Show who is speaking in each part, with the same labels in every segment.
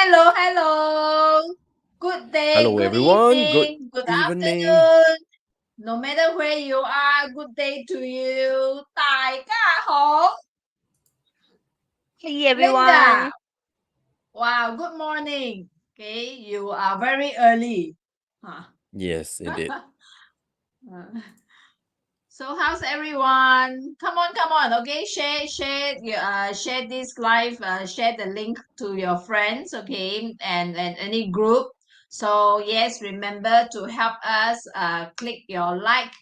Speaker 1: Hello, hello. Good day,
Speaker 2: Hello
Speaker 1: good
Speaker 2: everyone, good
Speaker 1: evening, good
Speaker 2: evening.
Speaker 1: afternoon. No matter where you are, good day to you. 大家好.
Speaker 3: Hey
Speaker 1: Linda.
Speaker 3: everyone.
Speaker 1: Wow, good morning. Okay, you are very early. Huh.
Speaker 2: Yes, indeed.
Speaker 1: So how's everyone? Come on. Okay, share this live. Share the link to your friends. Okay, and any group. So yes, remember to help us. Click your like,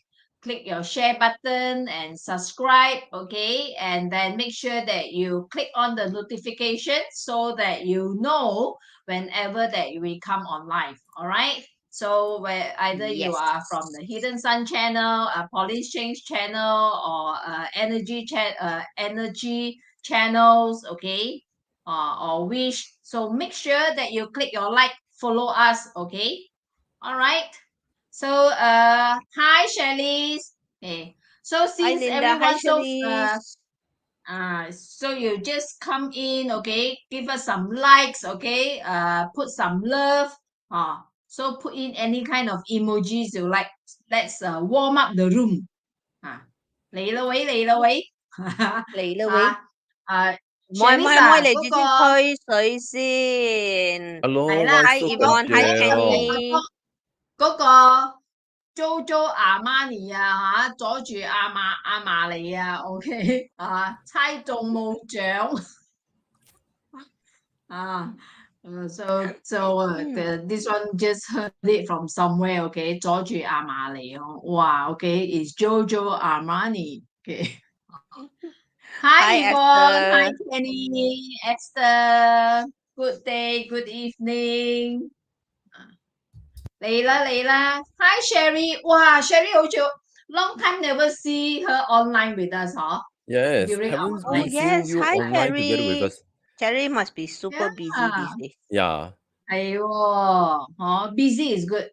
Speaker 1: click your share button, and subscribe. Okay, and then make sure that you click on the notification so that you know whenever that we come on live. All right. So where either you
Speaker 3: Yes.
Speaker 1: are from the Hidden Sun channel, Police Change channel, or energy channels, okay, or Wish. So make sure that you click your like, follow us, okay. All right. So hi Shelly. Okay. So
Speaker 3: Hi
Speaker 1: since
Speaker 3: Linda. Hi
Speaker 1: everyone
Speaker 3: Shalice.
Speaker 1: so you just come in, okay, give us some likes, okay, put some love, so put in any kind of emojis you like. Let's warm up the room. 嚟啦喂
Speaker 3: 嚟啦喂。
Speaker 1: 啊 Shanice
Speaker 3: 唔係嚟自
Speaker 1: 嗰個
Speaker 3: 先吹水先。
Speaker 2: Hello,
Speaker 1: 係啦
Speaker 3: Hi
Speaker 2: Super
Speaker 3: everyone. Hi
Speaker 2: Jill.
Speaker 3: Kenny.
Speaker 1: 嗰個 JoJo 阿瑪尼阻住阿瑪尼OK 猜中冇獎this one just heard it from somewhere, okay? 阻住阿瑪尼哇 okay, it's Jojo Armani, okay. Hi
Speaker 3: Hi
Speaker 1: Yvonne, hi
Speaker 3: Esther.
Speaker 1: Kenny, Esther, good day, good evening. 嚟啦 Hi Sherry, wow, Sherry 好似 long time never see her online with us,
Speaker 2: Yes,
Speaker 1: during our
Speaker 2: haven't
Speaker 3: Oh
Speaker 2: been
Speaker 1: live.
Speaker 2: seeing
Speaker 3: yes.
Speaker 2: you
Speaker 3: Hi
Speaker 2: online together with
Speaker 3: Cherry.
Speaker 2: us.
Speaker 3: Cherry must be super busy
Speaker 1: Yeah.
Speaker 3: these days.
Speaker 2: Yeah.
Speaker 1: 係喎busy is good.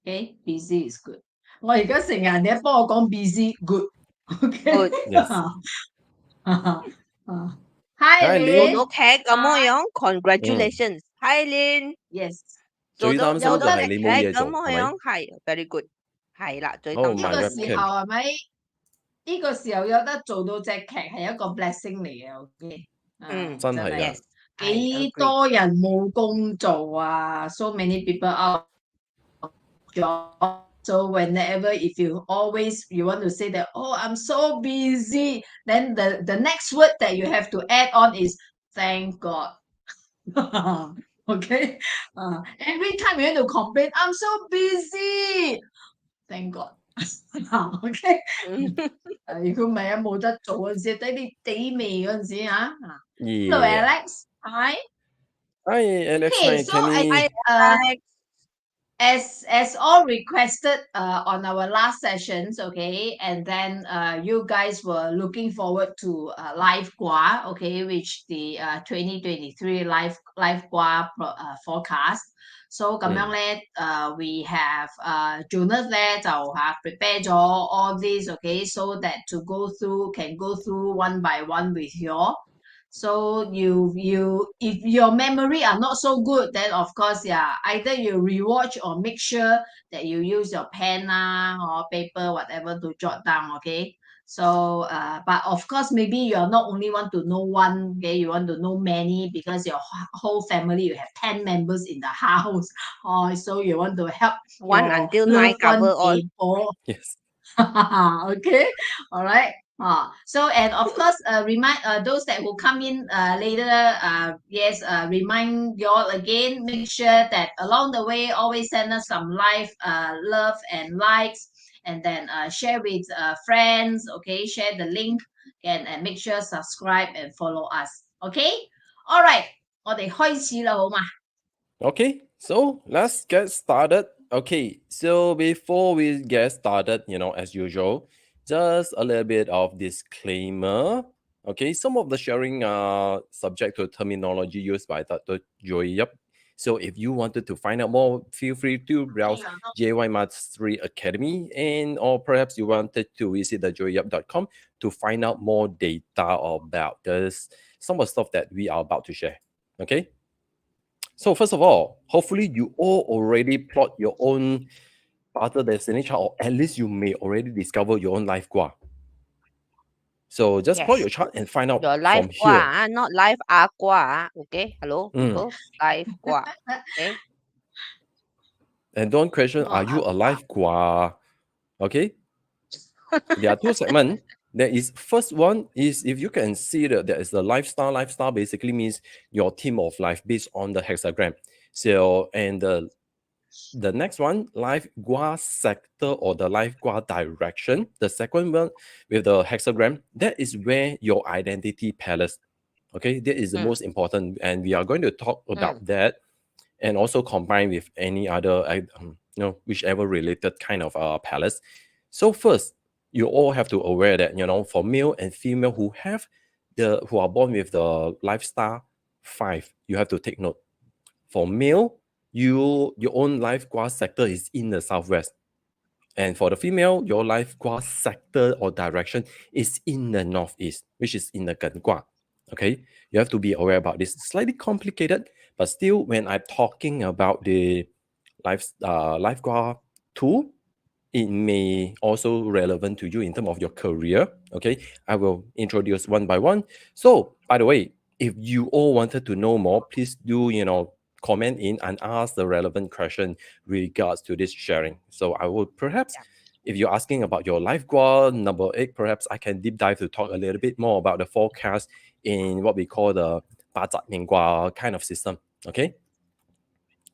Speaker 1: Okay, busy is good. 我而家成日人哋一幫我講 busy good. Okay.
Speaker 3: Good.
Speaker 2: Yes.
Speaker 1: Hi
Speaker 2: Hi,
Speaker 3: 做
Speaker 1: Lynn.
Speaker 3: 到劇咁樣 Congratulations. Hi Lynn.
Speaker 1: Yes.
Speaker 3: 做到
Speaker 2: 最擔心就係
Speaker 3: 有得劇
Speaker 2: 你冇嘢做，
Speaker 3: 咁
Speaker 2: 係咪？
Speaker 3: 樣係 very good. 係啦，最
Speaker 2: Oh,
Speaker 3: 擔心
Speaker 1: 呢
Speaker 2: my
Speaker 1: 個
Speaker 3: 係
Speaker 1: 時
Speaker 3: Lynn。
Speaker 1: 候
Speaker 2: webcam.
Speaker 1: 係咪？呢個時候有得做到隻劇係一個 blessing 嚟嘅，OK。
Speaker 2: 真係
Speaker 1: 係
Speaker 2: 啊。
Speaker 3: Yes. I
Speaker 1: 幾
Speaker 3: agree.
Speaker 1: 多人冇工做？So many people out of job. So whenever if you want to say that, oh, I'm so busy, then the next word that you have to add on is thank God. Okay. Every time you want to complain, I'm so busy. Thank God. Okay. 如果唔係冇得做嗰陣時，抵你地味嗰陣時Hello
Speaker 2: Yeah.
Speaker 1: Alex. Hi.
Speaker 2: Hi, Alex.
Speaker 1: Okay,
Speaker 2: Hi,
Speaker 1: so I
Speaker 2: Kenny.
Speaker 3: Alex.
Speaker 1: as all requested on our last sessions, okay, and then you guys were looking forward to Life Gua, okay, which the 2023 Life Gua forecast. So 咁樣咧we have Jonas 咧就prepare 咗 all these, okay, so that to can go through one by one with you all. So if your memory are not so good, then of course, either you rewatch or make sure that you use your pen or paper, whatever, to jot down, okay? So but of course maybe you're not only want to know one, okay, you want to know many because your whole family, you have 10 members in the house, so you want to help
Speaker 3: 1
Speaker 1: your
Speaker 3: until 9
Speaker 1: loved one
Speaker 3: cover all.
Speaker 1: able.
Speaker 2: Yes.
Speaker 1: Okay, all right. So and of course, remind those that will come in later. Yes, remind you all again. Make sure that along the way, always send us some love and likes, and then share with friends. Okay, share the link and make sure subscribe and follow us. Okay, all right. 我哋開始啦，好嘛？
Speaker 2: Okay, so let's get started. Okay, so before we get started, as usual, just a little bit of disclaimer. Okay, some of the sharing are subject to terminology used by Dr. Joy. So if you wanted to find out more, feel free to browse JY Mastery Academy, and or perhaps you wanted to visit the joyyup.com to find out more data about this, some of the stuff that we are about to share. Okay. So first of all, hopefully you all already plot your own path destiny chart, or at least you may already discover your own life Gua. So just plot your
Speaker 3: Yes.
Speaker 2: chart and find out
Speaker 3: Your Life
Speaker 2: from
Speaker 3: Gua,
Speaker 2: here.
Speaker 3: not Life Gua. Okay, hello
Speaker 2: Mm.
Speaker 3: people. Life Gua. Okay.
Speaker 2: And don't question,
Speaker 1: Not
Speaker 2: are you a life Gua? Okay. There are two segments. There is first one is, if you can see that there is the lifestyle. Lifestyle basically means your theme of life based on the hexagram. So, and the next one, Life Gua sector or the Life Gua direction. The second one with the hexagram, that is where your identity palace. Okay, that is the
Speaker 3: Mm.
Speaker 2: most important, and we are going to talk about that, and also combine with any other, whichever related kind of palace. So first, you all have to aware that for male and female who are born with the lifestyle 5, you have to take note. For male, your own life Gua sector is in the southwest. And for the female, your life Gua sector or direction is in the northeast, which is in the 𝐿 Gua. Okay, you have to be aware about this. Slightly complicated, but still, when I'm talking about the life Gua 2, it may also relevant to you in terms of your career. Okay, I will introduce one by one. So, by the way, if you all wanted to know more, please do comment in and ask the relevant question regards to this sharing. So I will perhaps, if you're asking about your life Gua number 8, perhaps I can deep dive to talk a little bit more about the forecast in what we call the 八字命卦 kind of system. Okay,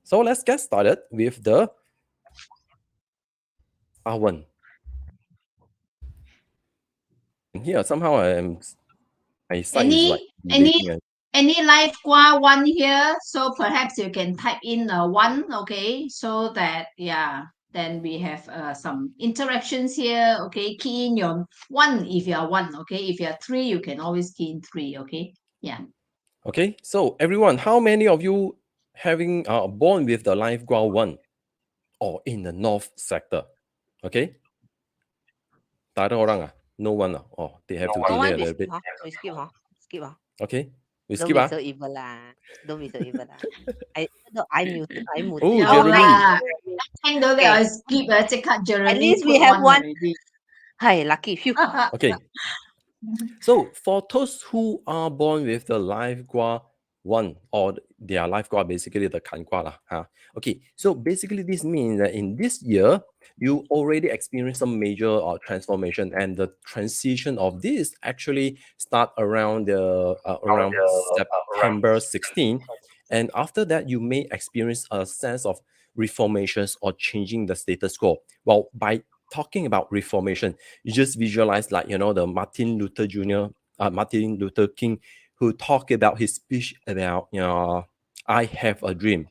Speaker 2: so let's get started with the R1. Here somehow my side is like
Speaker 1: any life Gua 1 here, so perhaps you can type in 1, okay, so that then we have some interactions here. Okay, key in your 1 if you are 1. Okay, if you are 3, you can always key in 3. Okay,
Speaker 2: Okay, so everyone, how many of you having born with the life Gua 1 or in the north sector? Okay, tak ada orang ah? No one ah? Oh, they have to
Speaker 3: No
Speaker 2: delay
Speaker 3: one,
Speaker 2: a
Speaker 3: we
Speaker 2: little
Speaker 3: skip,
Speaker 2: bit.
Speaker 3: huh? We skip, huh? Skip, huh?
Speaker 2: Okay, we
Speaker 3: Don't
Speaker 2: skip
Speaker 3: be
Speaker 2: ah?
Speaker 3: so evil lah. Don't be so evil lah. No, I muted. I muted.
Speaker 2: Oh,
Speaker 1: no
Speaker 2: Jeremy.
Speaker 1: lah. Hang don't let
Speaker 3: Okay.
Speaker 1: us skip. Check out Jeremy.
Speaker 3: At least we
Speaker 1: put
Speaker 3: have one.
Speaker 1: already.
Speaker 3: Hi, lucky. Phew.
Speaker 2: Okay, so for those who are born with the life Gua 1 or their life Gua, basically the 𝐿 Gua lah. Okay, so basically this means that in this year, you already experienced some major transformation, and the transition of this actually start around around September 16. And after that, you may experience a sense of reformations or changing the status quo. Well, by talking about reformation, you just visualize like the Martin Luther King, who talked about his speech about I have a dream.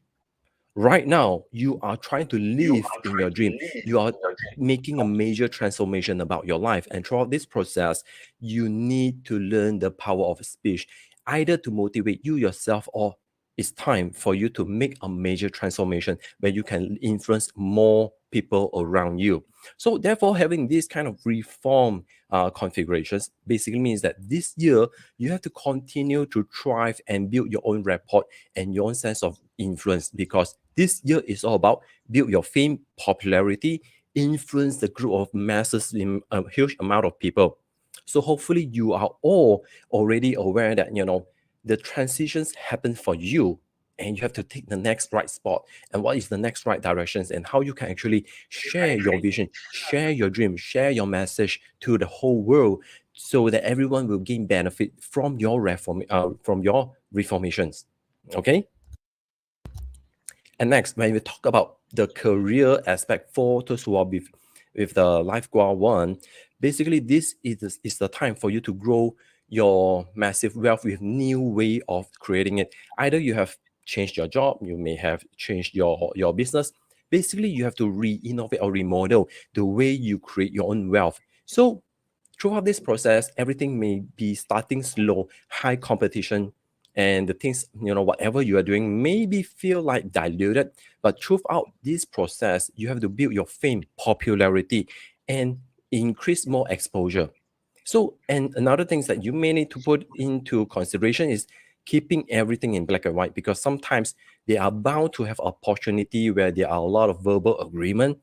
Speaker 2: Right now, you are trying to live in your dream. You are making a major transformation about your life, and throughout this process, you need to learn the power of speech, either to motivate you yourself, or it's time for you to make a major transformation where you can influence more people around you. So therefore, having this kind of reform configurations basically means that this year you have to continue to thrive and build your own rapport and your own sense of influence, because this year is all about build your fame, popularity, influence the group of masses in a huge amount of people. So hopefully you are all already aware that the transitions happen for you, and you have to take the next right spot, and what is the next right directions, and how you can actually share your vision, share your dream, share your message to the whole world, so that everyone will gain benefit from your reformations. Okay. And next, when we talk about the career aspect for those who are with the Life Gua 1, basically this is the time for you to grow your massive wealth with new way of creating it. Either you have changed your job, you may have changed your business. Basically, you have to re-innovate or remodel the way you create your own wealth. So throughout this process, everything may be starting slow, high competition, and the things, whatever you are doing maybe feel like diluted. But throughout this process, you have to build your fame, popularity, and increase more exposure. So, and another thing that you may need to put into consideration is keeping everything in black and white, because sometimes they are bound to have opportunity where there are a lot of verbal agreement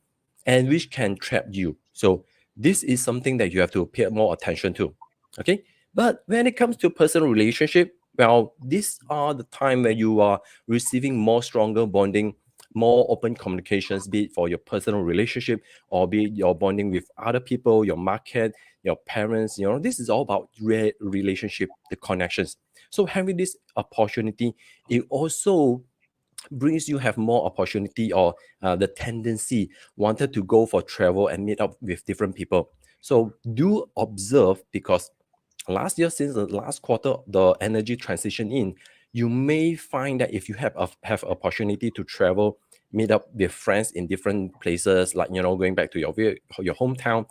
Speaker 2: and which can trap you. So this is something that you have to pay more attention to. Okay. But when it comes to personal relationship, well, these are the time where you are receiving more stronger bonding, more open communications, be it for your personal relationship or be it your bonding with other people, your market, your parents. This is all about relationship, the connections. So having this opportunity, it also brings you have more opportunity or the tendency wanted to go for travel and meet up with different people. So do observe, because last year, since the last quarter, the energy transition in, you may find that if you have opportunity to travel, meet up with friends in different places, like going back to your hometown,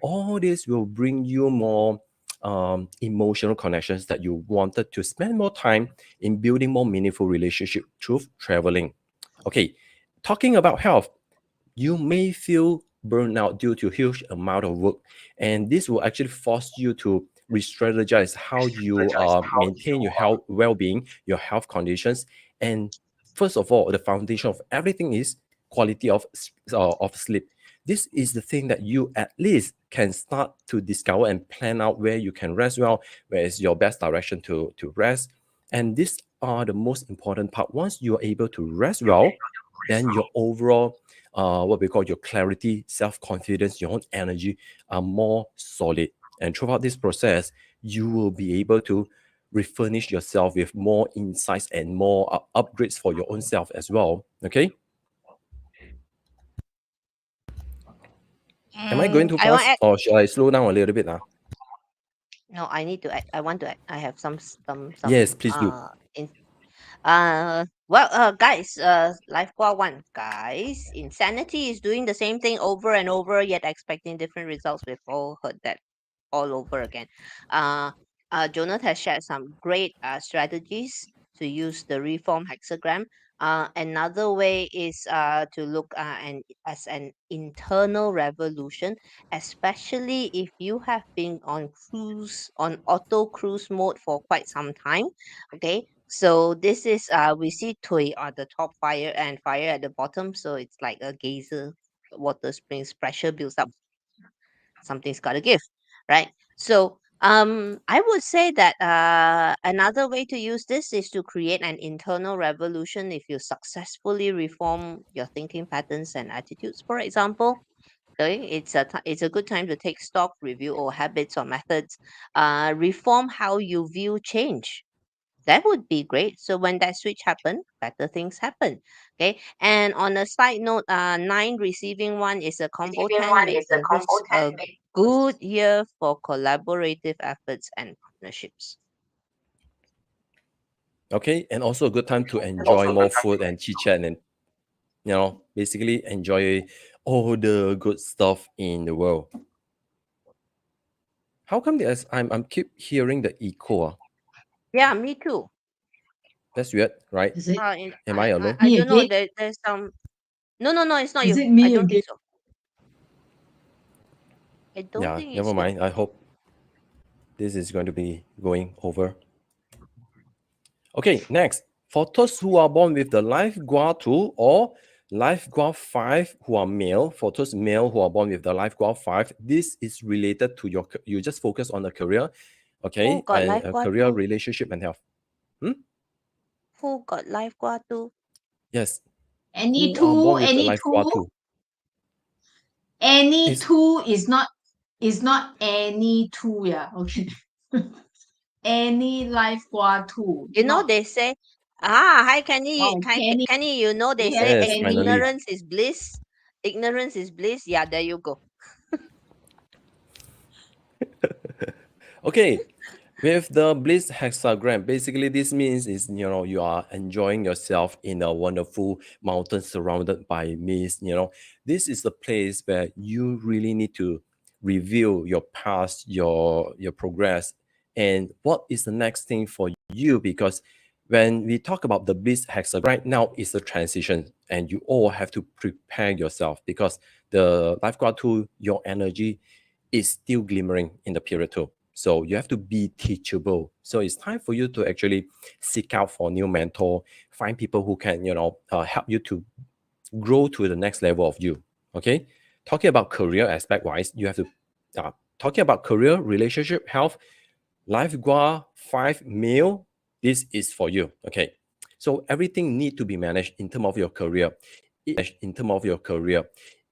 Speaker 2: all this will bring you more emotional connections that you wanted to spend more time in building more meaningful relationship through traveling. Okay, talking about health, you may feel burnout due to huge amount of work, and this will actually force you to re-strategize how you maintain your health well-being, your health conditions. And first of all, the foundation of everything is quality of sleep. This is the thing that you at least can start to discover and plan out where you can rest well, where is your best direction to rest. And these are the most important part. Once you are able to rest well, then your overall what we call your clarity, self-confidence, your own energy are more solid. And throughout this process, you will be able to refurnish yourself with more insights and more upgrades for your own self as well. Okay. Am I going too
Speaker 3: I want
Speaker 2: fast, or should I slow down a little bit now?
Speaker 3: No, I need to add. I want to add. I have some
Speaker 2: Yes, please do.
Speaker 3: guys, Life Gua 1, guys, insanity is doing the same thing over and over, yet expecting different results. We've all heard that all over again. Jonathan has shared some great strategies to use the reform hexagram. Another way is to look as an internal revolution, especially if you have been on auto cruise mode for quite some time. Okay, so this is we see Tui on the top, fire and fire at the bottom, so it's like a geyser, water springs, pressure builds up, something's got to give, right? So I would say that another way to use this is to create an internal revolution if you successfully reform your thinking patterns and attitudes. For example, okay, it's a good time to take stock, review old habits or methods, reform how you view change. That would be great. So when that switch happen, better things happen. Okay. And on a side note, 9 receiving one is a combo 10, making this a good year for collaborative efforts and partnerships.
Speaker 2: Okay, and also a good time to enjoy more food and chit chat, and basically enjoy all the good stuff in the world. How come I'm keep hearing the echo?
Speaker 3: Yeah, me too.
Speaker 2: That's weird, right?
Speaker 1: Is it
Speaker 2: Am I alone?
Speaker 3: I
Speaker 1: me
Speaker 3: don't know.
Speaker 1: again?
Speaker 3: There's some. No, it's not
Speaker 1: Is
Speaker 3: you.
Speaker 1: it
Speaker 3: I
Speaker 1: me
Speaker 3: don't
Speaker 1: again?
Speaker 3: think so. I don't
Speaker 2: Yeah,
Speaker 3: think
Speaker 2: never
Speaker 3: it's you.
Speaker 2: mind. I hope this is going to be going over. Okay, next. For those who are born with the Life Gua 2 or Life Gua 5 who are male, for those male who are born with the Life Gua 5, this is related to you just focus on the career, okay,
Speaker 3: Who got
Speaker 2: and
Speaker 3: Life
Speaker 2: a
Speaker 3: Gua
Speaker 2: career,
Speaker 3: 2?
Speaker 2: relationship, and health.
Speaker 3: Who got Life Gua 2?
Speaker 2: Yes.
Speaker 1: Any
Speaker 2: Who are
Speaker 1: two,
Speaker 2: born with the
Speaker 1: any
Speaker 2: Life Gua
Speaker 1: two,
Speaker 2: 2?
Speaker 1: any
Speaker 2: Is
Speaker 1: two is not any two, yeah. Okay. Any Life Gua two,
Speaker 3: You know,
Speaker 1: not
Speaker 3: they say, hi, Kenny.
Speaker 1: Kenny.
Speaker 3: Kenny, you know, they
Speaker 1: We have
Speaker 3: say
Speaker 2: yes,
Speaker 1: Kenny.
Speaker 2: finally.
Speaker 3: ignorance is bliss. Ignorance is bliss. Yeah, there you go.
Speaker 2: Okay, with the bliss hexagram, basically this means is you are enjoying yourself in a wonderful mountain surrounded by mist. This is the place where you really need to review your past, your progress, and what is the next thing for you. Because when we talk about the bliss hexagram, right now is a transition, and you all have to prepare yourself, because the life guard 2, your energy is still glimmering in the period 2. So you have to be teachable. So it's time for you to actually seek out for new mentor, find people who can, help you to grow to the next level of you. Okay. Talking about career aspect wise, you have to, talking about career, relationship, health, Life Gua 5 male, this is for you. Okay. So everything need to be managed in terms of your career. In terms of your career,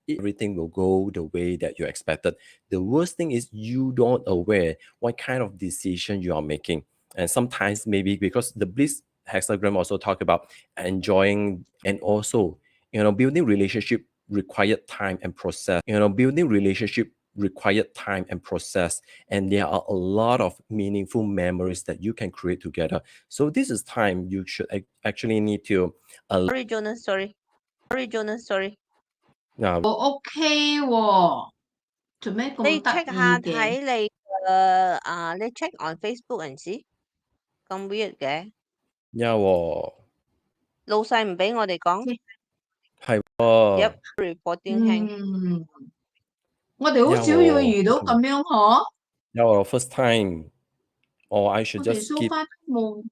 Speaker 2: everything will go the way that you expected. The worst thing is you don't aware what kind of decision you are making. And sometimes maybe because the bliss hexagram also talk about enjoying and also, building relationship required time and process. Building relationship required time and process, and there are a lot of meaningful memories that you can create together. So this is time you should actually need to
Speaker 3: Sorry, Jonas. Sorry. Sorry.
Speaker 1: 我 OK 喎，做咩咁
Speaker 3: 你
Speaker 1: 得
Speaker 3: check
Speaker 1: 意
Speaker 3: 下
Speaker 1: 嘅？
Speaker 3: 睇你你 check on Facebook and see 咁 weird 嘅，老細唔俾我哋講。
Speaker 2: 係
Speaker 3: Yep, reporting hang。
Speaker 1: 我哋好少會遇到咁樣嗬。
Speaker 2: first time, or I should
Speaker 1: 我哋
Speaker 2: just
Speaker 1: so
Speaker 2: keep.
Speaker 1: far 都冇，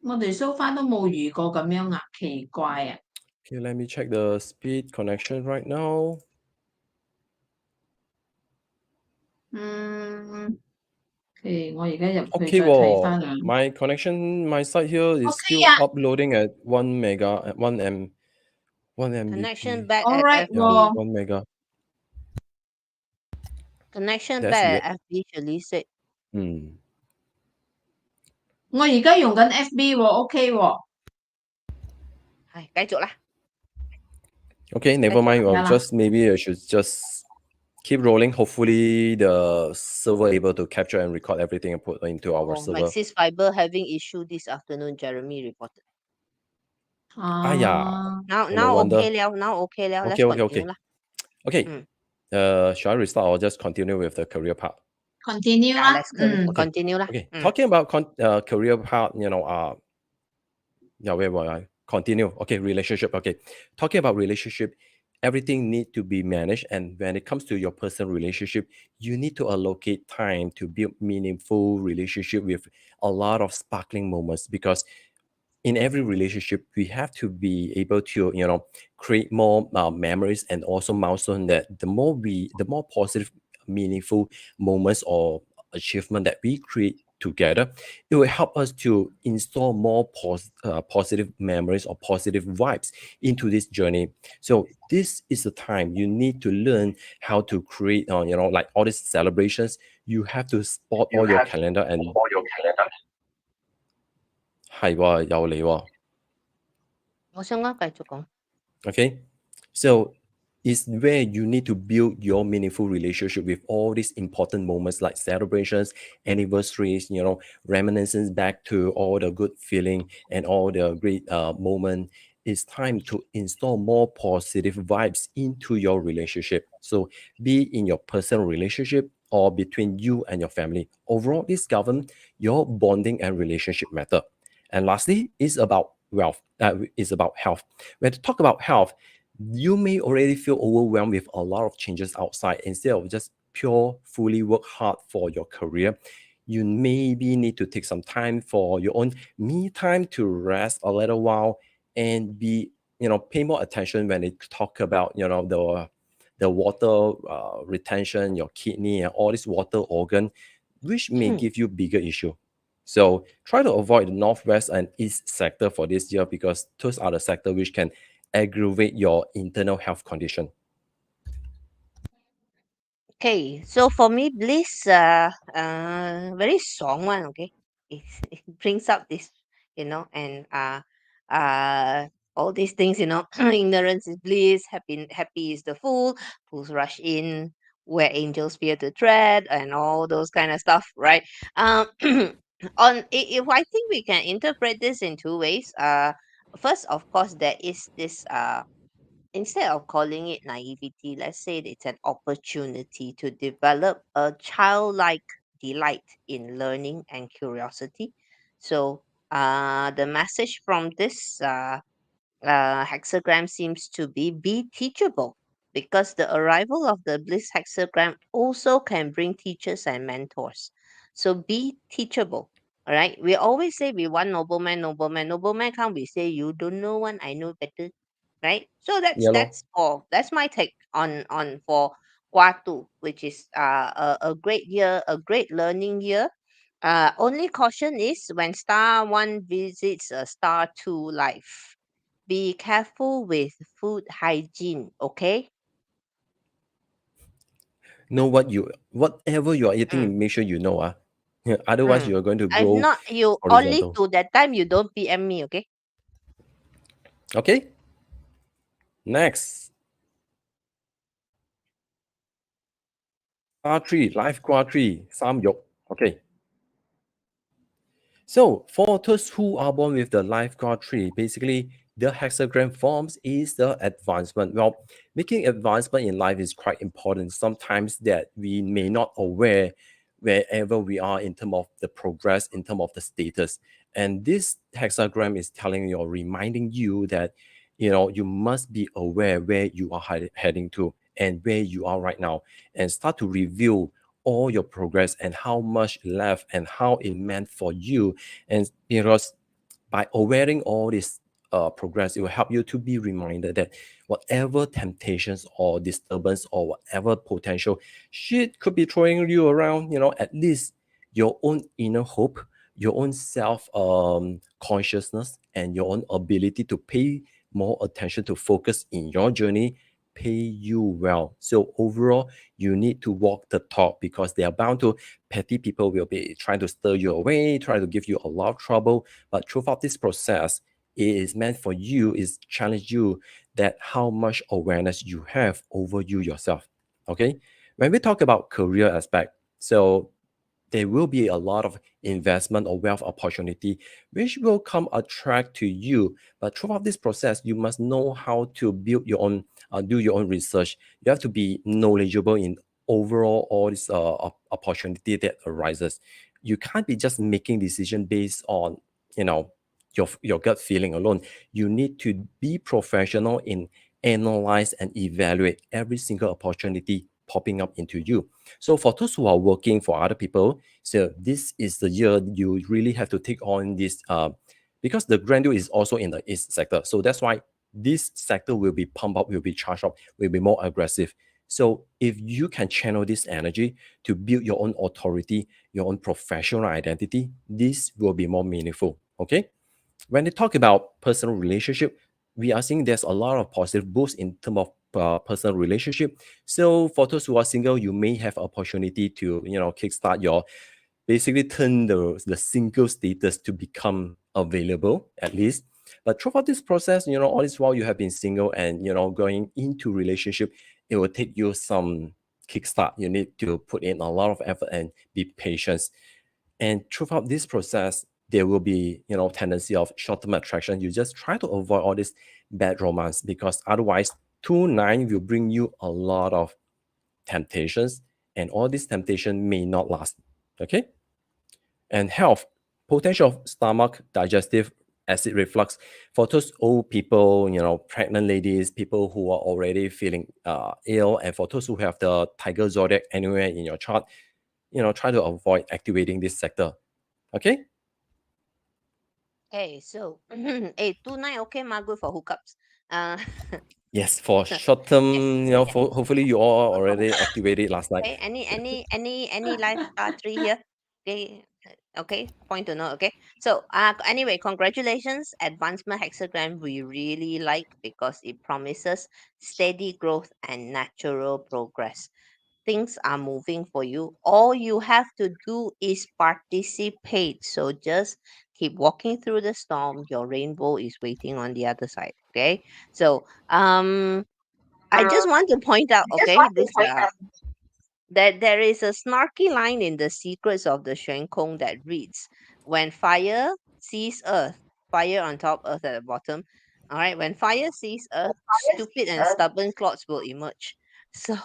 Speaker 1: 我哋 so far 都冇遇過咁樣啊，奇怪啊。
Speaker 2: Okay, let me check the speed connection right now.
Speaker 1: OK，我而家入去
Speaker 2: Okay,
Speaker 1: 再睇翻啊。
Speaker 2: my connection, my site here is
Speaker 1: OK
Speaker 2: still
Speaker 1: 啊
Speaker 2: uploading at 1 mega, at 1
Speaker 3: Connection
Speaker 2: Mbp.
Speaker 3: back
Speaker 1: ，all
Speaker 3: at
Speaker 1: right
Speaker 3: FB。
Speaker 1: 喎。
Speaker 2: 1 mega.
Speaker 3: Connection
Speaker 2: That's
Speaker 3: back
Speaker 2: weird.
Speaker 3: at FB Shirley said。
Speaker 1: 我而家用緊 FB 喎，OK 喎。
Speaker 3: 係繼續啦。
Speaker 2: Okay, never mind.
Speaker 1: Yeah lah.
Speaker 2: Just maybe I should just keep rolling. Hopefully, the server able to capture and record everything and put into our server.
Speaker 3: Maxis Fiber having issue this afternoon, Jeremy reported.
Speaker 1: Ah.
Speaker 3: Now
Speaker 2: no wonder.
Speaker 3: okay 了，now okay 了，let's
Speaker 2: Okay.
Speaker 3: continue 啦。
Speaker 2: Okay. Shall I restart or just continue with the career part?
Speaker 1: Continue 啦。
Speaker 3: Let's continue 啦。
Speaker 2: Okay. Talking about career part, where were I? Continue. Okay, relationship. Okay. Talking about relationship, everything need to be managed. And when it comes to your personal relationship, you need to allocate time to build meaningful relationship with a lot of sparkling moments, because in every relationship, we have to be able to, create more memories and also milestone, that the more positive, meaningful moments or achievement that we create together, it will help us to install more positive memories or positive vibes into this journey. So this is the time you need to learn how to create, like all these celebrations. You have to spot all your calendar and 係喎，又嚟喎。
Speaker 3: 我想繼續講。
Speaker 2: Okay, so it's where you need to build your meaningful relationship with all these important moments like celebrations, anniversaries, reminiscence back to all the good feeling and all the great moment. It's time to install more positive vibes into your relationship. So be in your personal relationship or between you and your family. Overall, this governs your bonding and relationship matter. And lastly, is about wealth. Is about health. When to talk about health, you may already feel overwhelmed with a lot of changes outside. Instead of just fully work hard for your career, you maybe need to take some time for your own me time to rest a little while and pay more attention when they talk about, the water retention, your kidney and all this water organ, which may give you bigger issue. So try to avoid the northwest and east sector for this year, because those are the sector which can aggravate your internal health condition.
Speaker 3: Okay, so for me, bliss, very strong one. Okay, it brings up this, and all these things, ignorance is bliss, happy is the fool, fools rush in where angels fear to tread, and all those kind of stuff, right? If I think we can interpret this in two ways. First, of course, there is this instead of calling it naivety, let's say it's an opportunity to develop a childlike delight in learning and curiosity. So, the message from this hexagram seems to be teachable, because the arrival of the bliss hexagram also can bring teachers and mentors. So be teachable. All right. We always say we want nobleman, nobleman. Nobleman come, we say you don't know one, I know better. Right. So
Speaker 2: Yeah, lor.
Speaker 3: that's my take on for Q2, which is a great year, a great learning year. Only caution is when star one visits a star two life. Be careful with food hygiene, okay?
Speaker 2: Know whatever you are eating,
Speaker 3: Mm,
Speaker 2: make sure you know. Otherwise,
Speaker 3: mm.
Speaker 2: you are going to
Speaker 3: If
Speaker 2: grow
Speaker 3: not, you only
Speaker 2: horizontal.
Speaker 3: to that time you don't PM me, okay?
Speaker 2: Okay. Next, star three, life Gua 3, Samyok. Okay. So for those who are born with the life Gua 3, basically the hexagram forms is the advancement. Well, making advancement in life is quite important. Sometimes that we may not aware wherever we are in terms of the progress, in terms of the status. And this hexagram is telling you or reminding you that you must be aware where you are heading to and where you are right now, and start to review all your progress and how much left and how it meant for you. And because by awareing all this progress, it will help you to be reminded that whatever temptations or disturbance or whatever potential shit could be throwing you around, at least your own inner hope, your own self consciousness, and your own ability to pay more attention to focus in your journey pay you well. So overall, you need to walk the talk, because they are bound to petty people will be trying to stir you away, try to give you a lot of trouble. But throughout this process, it is meant for you, is challenge you that how much awareness you have over you yourself. Okay. When we talk about career aspect, so there will be a lot of investment or wealth opportunity which will come attract to you. But throughout this process, you must know how to build your own, do your own research. You have to be knowledgeable in overall all this opportunity that arises. You can't be just making decision based on your gut feeling alone. You need to be professional in analyze and evaluate every single opportunity popping up into you. So for those who are working for other people, so this is the year you really have to take on this, because the grandeur is also in the east sector. So that's why this sector will be pumped up, will be charged up, will be more aggressive. So if you can channel this energy to build your own authority, your own professional identity, this will be more meaningful. Okay. When they talk about personal relationship, we are seeing there's a lot of positive boosts in terms of personal relationship. So for those who are single, you may have opportunity to kickstart your, basically turn the single status to become available at least. But throughout this process, all this while you have been single and going into relationship, it will take you some kickstart. You need to put in a lot of effort and be patient. And throughout this process, there will be, tendency of short-term attraction. You just try to avoid all this bad romance, because otherwise 2-9 will bring you a lot of temptations, and all this temptation may not last. Okay. And health, potential of stomach, digestive, acid reflux for those old people, pregnant ladies, people who are already feeling ill, and for those who have the tiger zodiac anywhere in your chart, try to avoid activating this sector. Okay.
Speaker 3: Okay, so 829, okay, ma, good for hookups. Uh,
Speaker 2: Yes, for short term,
Speaker 3: yes, yeah.
Speaker 2: for hopefully you all already activated last night.
Speaker 3: Okay, any life star three here? Okay, okay, point to know. Okay, so anyway, congratulations, advancement hexagram. We really like because it promises steady growth and natural progress. Things are moving for you. All you have to do is participate. So just keep walking through the storm. Your rainbow is waiting on the other side. Okay. So I just want to point out, okay, this that there is a snarky line in the secrets of the 𝐥𝐿𝐴 that reads, when fire sees earth, fire on top, earth at the bottom. All right, when fire sees earth, stupid and stubborn clods will emerge. So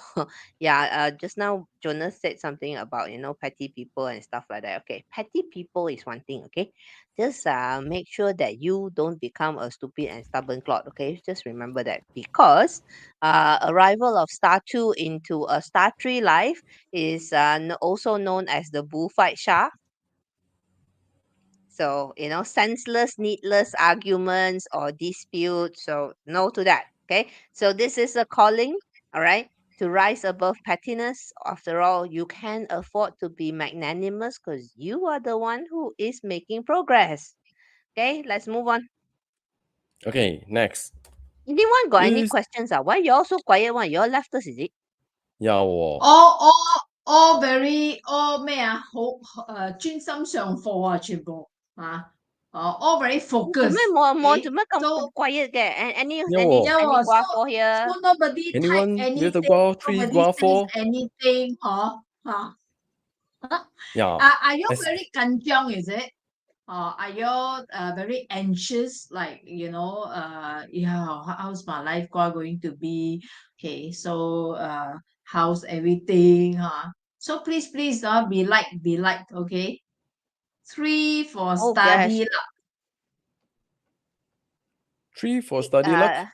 Speaker 3: yeah, just now Jonas said something about petty people and stuff like that. Okay, petty people is one thing. Okay, just make sure that you don't become a stupid and stubborn clod. Okay, just remember that, because arrival of star 2 into a star 3 life is also known as the bullfight Shah. So, senseless, needless arguments or disputes. So, no to that. Okay. So, this is a calling, all right, to rise above pettiness. After all, you can afford to be magnanimous because you are the one who is making progress. Okay. Let's move on.
Speaker 2: Okay, next.
Speaker 3: Anyone got any
Speaker 2: Is
Speaker 3: questions? Why you all so quiet one? You all left us, is it?
Speaker 2: 要我
Speaker 1: all very all 咩啊，好專心上課啊，全部all very
Speaker 3: 做咩
Speaker 1: focused.
Speaker 3: 做
Speaker 1: Okay,
Speaker 3: 咩咁
Speaker 1: so
Speaker 3: quiet 嘅？And any
Speaker 2: 要我
Speaker 1: yeah,
Speaker 3: any
Speaker 1: so
Speaker 3: guapo here?
Speaker 1: so nobody type
Speaker 2: anyone with the
Speaker 1: anything,
Speaker 2: Gua 3
Speaker 1: nobody
Speaker 2: Gua
Speaker 1: says
Speaker 2: 4?
Speaker 1: anything,
Speaker 2: Yeah.
Speaker 1: Are you
Speaker 2: As-
Speaker 1: very kanjiong, is it? Are you very anxious? Like, yeah, how's my life going to be? Okay, so how's everything? So please, be light, okay? 3 for
Speaker 3: Oh gosh.
Speaker 1: study lah.
Speaker 2: 3 for study luck.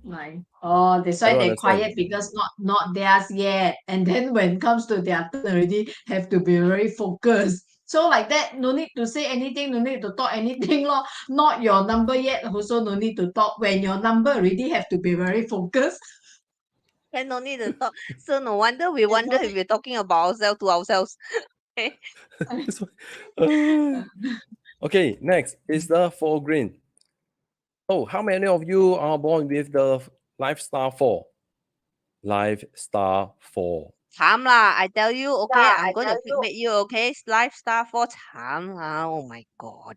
Speaker 1: Like, oh, that's
Speaker 2: I
Speaker 1: why
Speaker 2: don't
Speaker 1: they're
Speaker 2: understand.
Speaker 1: quiet because not theirs yet. And then when it comes to their turn already, have to be very focused. So like that, no need to say anything, no need to talk anything, lor. Not your number yet, also no need to talk. When your number already have to be very focused.
Speaker 3: And no need to talk. So no wonder we
Speaker 1: There's
Speaker 3: wonder
Speaker 1: no
Speaker 3: if we're talking about ourselves to ourselves. Okay.
Speaker 2: This one- Uh, okay, next is the 4 green. Oh, how many of you are born with the life star 4? Life star 4.
Speaker 3: 惨啦, I tell you, okay, I'm
Speaker 1: I
Speaker 3: going to
Speaker 1: tell you.
Speaker 3: clickbait you, okay? Lifestyle for 惨啦, oh my god.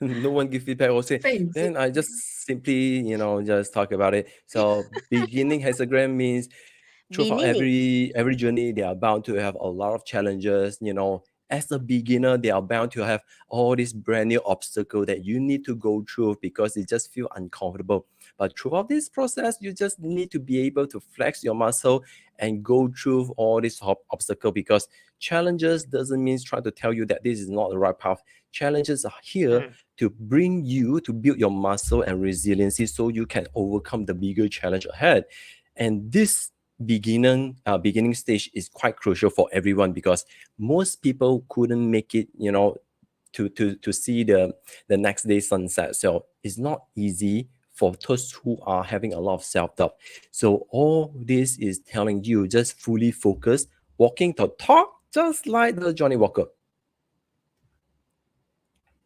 Speaker 2: No one give feedback or say,
Speaker 1: Thanks.
Speaker 2: then I just simply, just talk about it. So beginning hexagram means throughout
Speaker 3: Beginning.
Speaker 2: every journey, they are bound to have a lot of challenges. As a beginner, they are bound to have all these brand new obstacles that you need to go through because it just feel uncomfortable. But throughout this process, you just need to be able to flex your muscle and go through all these obstacles, because challenges doesn't mean trying to tell you that this is not the right path. Challenges are here to bring you to build your muscle and resiliency so you can overcome the bigger challenge ahead. And this beginning stage is quite crucial for everyone, because most people couldn't make it, to see the next day sunset. So it's not easy for those who are having a lot of self-doubt. So all this is telling you, just fully focus, walking the talk, just like the Johnny Walker.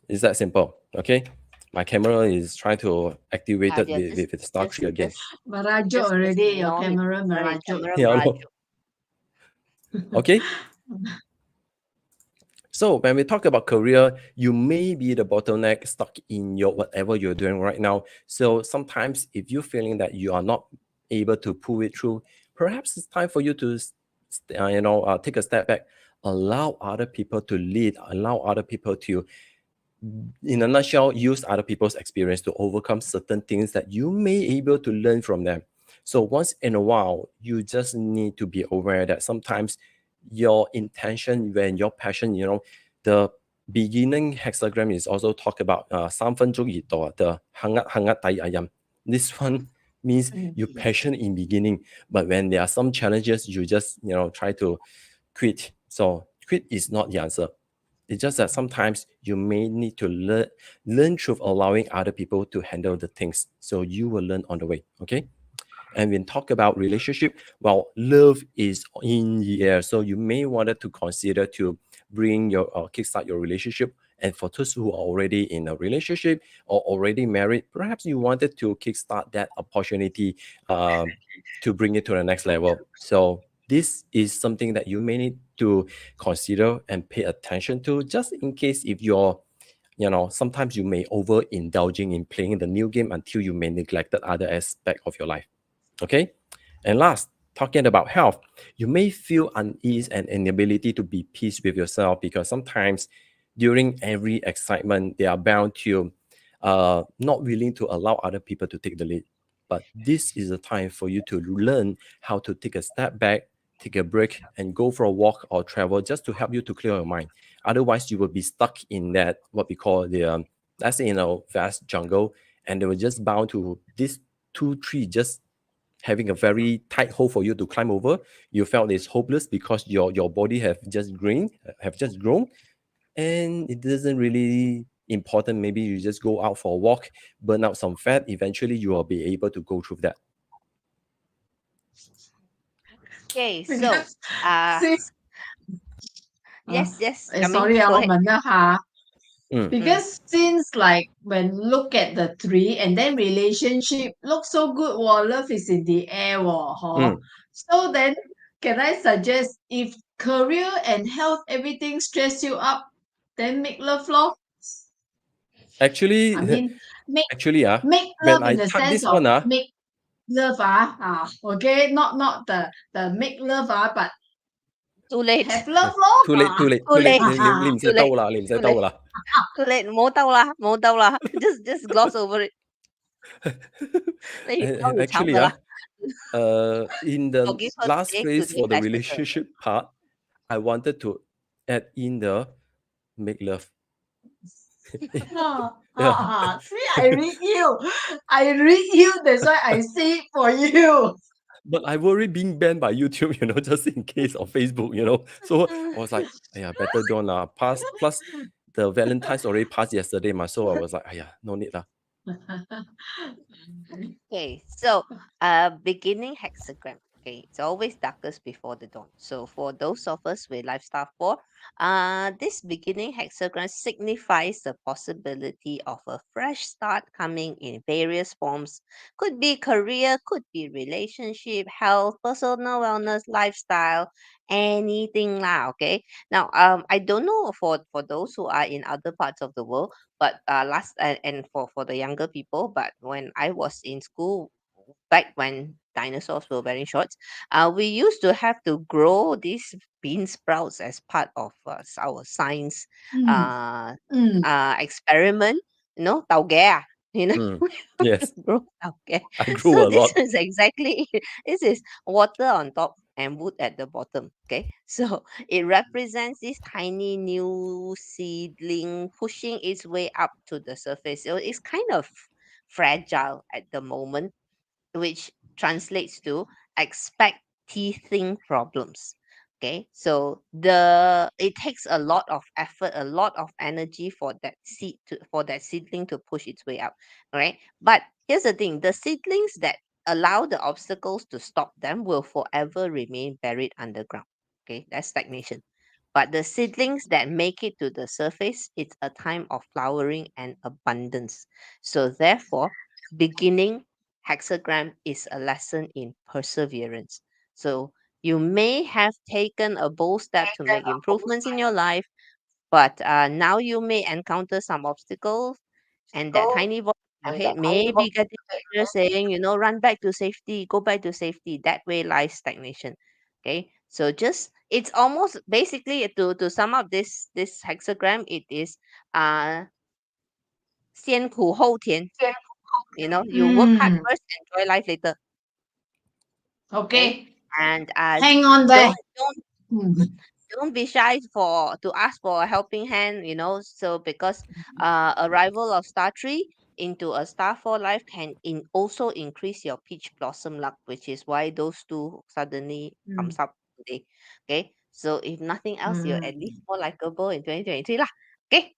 Speaker 2: It's that simple. Okay, my camera is trying to activate it with star 3 again.
Speaker 1: Merajuk already, your camera merajuk.
Speaker 2: Yeah, okay. So when we talk about career, you may be the bottleneck stuck in your whatever you're doing right now. So sometimes if you're feeling that you are not able to pull it through, perhaps it's time for you to take a step back, allow other people to lead, allow other people to, in a nutshell, use other people's experience to overcome certain things that you may able to learn from them. So once in a while, you just need to be aware that sometimes your intention, when your passion, the beginning hexagram is also talk about 3分鐘熱度, the hangat tayo ayam. This one means you passion in beginning, but when there are some challenges, you just try to quit. So quit is not the answer. It's just that sometimes you may need to learn through allowing other people to handle the things. So you will learn on the way, okay? And when talk about relationship, well, love is in the air. So you may wanted to consider to bring your kickstart your relationship. And for those who are already in a relationship or already married, perhaps you wanted to kickstart that opportunity to bring it to the next level. So this is something that you may need to consider and pay attention to, just in case if you're, sometimes you may overindulging in playing the new game until you may neglect the other aspect of your life. Okay. And last, talking about health, you may feel unease and inability to be peace with yourself, because sometimes during every excitement, they are bound to not willing to allow other people to take the lead. But this is a time for you to learn how to take a step back, take a break, and go for a walk or travel just to help you to clear your mind. Otherwise, you will be stuck in that what we call the let's say vast jungle, and they were just bound to this 2 tree just having a very tight hole for you to climb over. You felt it's hopeless because your body have just grown, and it doesn't really important. Maybe you just go out for a walk, burn out some fat. Eventually, you will be able to go through that.
Speaker 3: Okay, so
Speaker 1: Because since
Speaker 3: yes, I mean,
Speaker 1: sorry,
Speaker 3: go ahead.
Speaker 1: 我们的哈
Speaker 2: Mm.
Speaker 1: because since like when look at the three and then relationship looks so good, love is in the air,
Speaker 2: Mm.
Speaker 1: so then can I suggest if career and health everything stress you up, then make love lor.
Speaker 2: Actually,
Speaker 1: I mean make
Speaker 2: actually,
Speaker 1: make
Speaker 2: when
Speaker 1: love
Speaker 2: I
Speaker 1: in the
Speaker 2: type
Speaker 1: sense
Speaker 2: this
Speaker 1: of
Speaker 2: one,
Speaker 1: make love okay, not the make love but
Speaker 3: Too late.
Speaker 1: have love lor.
Speaker 2: too late, too late,
Speaker 3: Too
Speaker 2: too late.
Speaker 3: late.
Speaker 2: 你唔
Speaker 3: Too
Speaker 2: 使兜
Speaker 3: late.
Speaker 2: 啦，你唔使
Speaker 3: Too
Speaker 2: 兜
Speaker 3: late.
Speaker 2: 啦。
Speaker 3: Too late. 冇兜啦，冇兜啦。Just gloss over it. 你兜就慘
Speaker 2: Actually,
Speaker 3: 㗎啦。
Speaker 2: in the
Speaker 3: Forgive her
Speaker 2: last
Speaker 3: today,
Speaker 2: phase for the
Speaker 3: today test her.
Speaker 2: relationship part, I wanted to add in the make love. Yeah.
Speaker 1: See, I read you. That's why I say it for you.
Speaker 2: But I worry being banned by YouTube, just in case, of Facebook, So I was like, yeah, better don't pass. Plus, the Valentine's already passed yesterday, so I was like, yeah, no need lah.
Speaker 3: Okay, so beginning hexagram. Okay, it's always darkest before the dawn. So for those of us with lifestyle 4, this beginning hexagram signifies the possibility of a fresh start coming in various forms. Could be career, could be relationship, health, personal wellness, lifestyle, anything lah. Okay. Now, I don't know for those who are in other parts of the world, but and for the younger people, but when I was in school back when dinosaurs were wearing shorts, we used to have to grow these bean sprouts as part of our science uh,
Speaker 1: Mm.
Speaker 3: experiment. Tau ge,
Speaker 2: Mm. Yes,
Speaker 3: grow tau ge.
Speaker 2: I grew
Speaker 3: So
Speaker 2: a
Speaker 3: this
Speaker 2: lot.
Speaker 3: is exactly this is water on top and wood at the bottom. Okay, so it represents this tiny new seedling pushing its way up to the surface. So it's kind of fragile at the moment, which translates to expect teething problems. Okay, so it takes a lot of effort, a lot of energy for that seedling to push its way up. All right, but here's the thing: the seedlings that allow the obstacles to stop them will forever remain buried underground. Okay, that's stagnation. But the seedlings that make it to the surface, it's a time of flowering and abundance. So therefore, beginning hexagram is a lesson in perseverance. So you may have taken a bold step to make improvements in your life, but now you may encounter some obstacles, and that tiny voice in your head may be getting louder saying, run back to safety, go back to safety. That way lies stagnation. Okay, so just it's almost basically to sum up this hexagram, it is 先苦后甜. You work hard
Speaker 1: Mm.
Speaker 3: first, enjoy life later.
Speaker 1: Okay.
Speaker 3: And
Speaker 1: Hang on there. Mm.
Speaker 3: don't be shy to ask for a helping hand. So because arrival of star 3 into a star 4 life can also increase your peach blossom luck, which is why those two suddenly comes up today. Okay, so if nothing else, you're at least more likable in 2023 lah. Okay,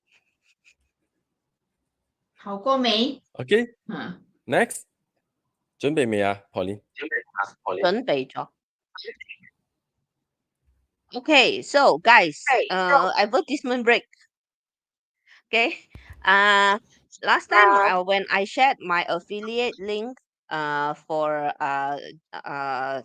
Speaker 1: 好过没？
Speaker 2: Okay,
Speaker 1: 嗯
Speaker 2: next. 準備未啊，Pauline？
Speaker 3: 準備咗. Okay, so guys, advertisement break. Okay. Last time when I shared my affiliate link for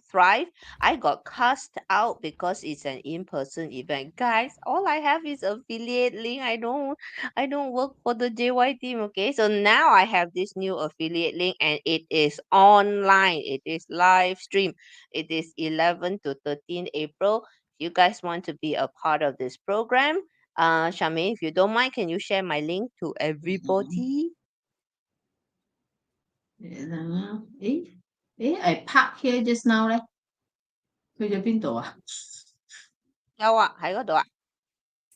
Speaker 3: Thrive, I got cast out because it's an in-person event. Guys, all I have is affiliate link. I don't work for the JY team. Okay, so now I have this new affiliate link and it is online. It is live stream. It is 11 to 13 April. If you guys want to be a part of this program, Charmaine, if you don't mind, can you share my link to everybody?
Speaker 1: I park here just now 咧，去咗邊度啊？
Speaker 3: 有啊，喺嗰度啊，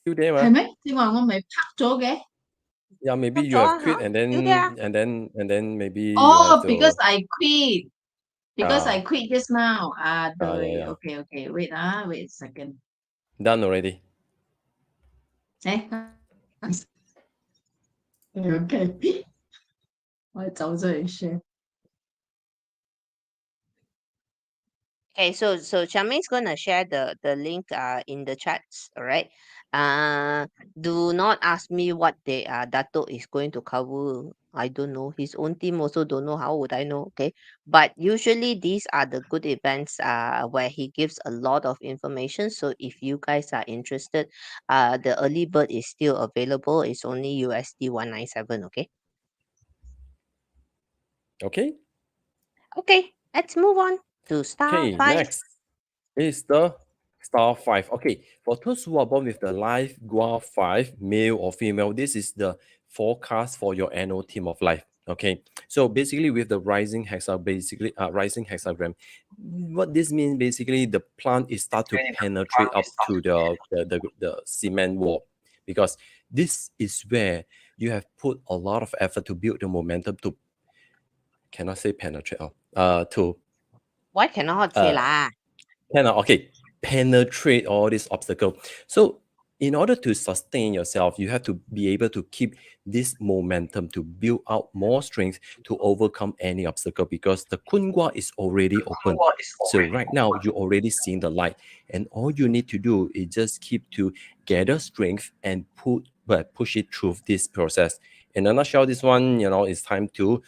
Speaker 2: Still there,
Speaker 1: 係
Speaker 2: ma?
Speaker 1: 咩？正話我咪 park 咗嘅。
Speaker 2: Yeah, maybe
Speaker 3: 出
Speaker 2: you
Speaker 3: 咗
Speaker 2: have
Speaker 3: 啊
Speaker 2: quit
Speaker 3: 嚇
Speaker 2: and
Speaker 3: ，still there 啊
Speaker 2: then maybe you
Speaker 1: Oh,
Speaker 2: have
Speaker 1: because
Speaker 2: to
Speaker 1: I quit. Because I
Speaker 2: ah
Speaker 1: quit just now.
Speaker 2: yeah,
Speaker 1: 对
Speaker 2: yeah.
Speaker 1: ，OK，wait a second.
Speaker 2: Done already.
Speaker 1: 誒，OK，我走咗去 share。Okay,
Speaker 3: so Charmaine's gonna share the link in the chats, all right? Do not ask me what the Dato is going to cover. I don't know. His own team also don't know. How would I know? Okay, but usually these are the good events where he gives a lot of information. So if you guys are interested, the early bird is still available. It's only USD 197. Okay.
Speaker 2: Okay.
Speaker 3: Okay, let's move on to star
Speaker 2: Okay,
Speaker 3: 5.
Speaker 2: next is the star 5. Okay, for those who are born with the Life Gua 5, male or female, this is the forecast for your annual theme of life. Okay, so basically with the rising hexagram, what this means basically the plant is start to penetrate up to the cement wall, because this is where you have put a lot of effort to build the momentum to, cannot say penetrate, to
Speaker 3: Why cannot say lah?
Speaker 2: penetrate all this obstacle. So in order to sustain yourself, you have to be able to keep this momentum to build out more strength to overcome any obstacle, because the Kungwa is already open. So right now you're already seeing the light, and all you need to do is just keep to gather strength and push it through this process. In a nutshell, this one, it's time to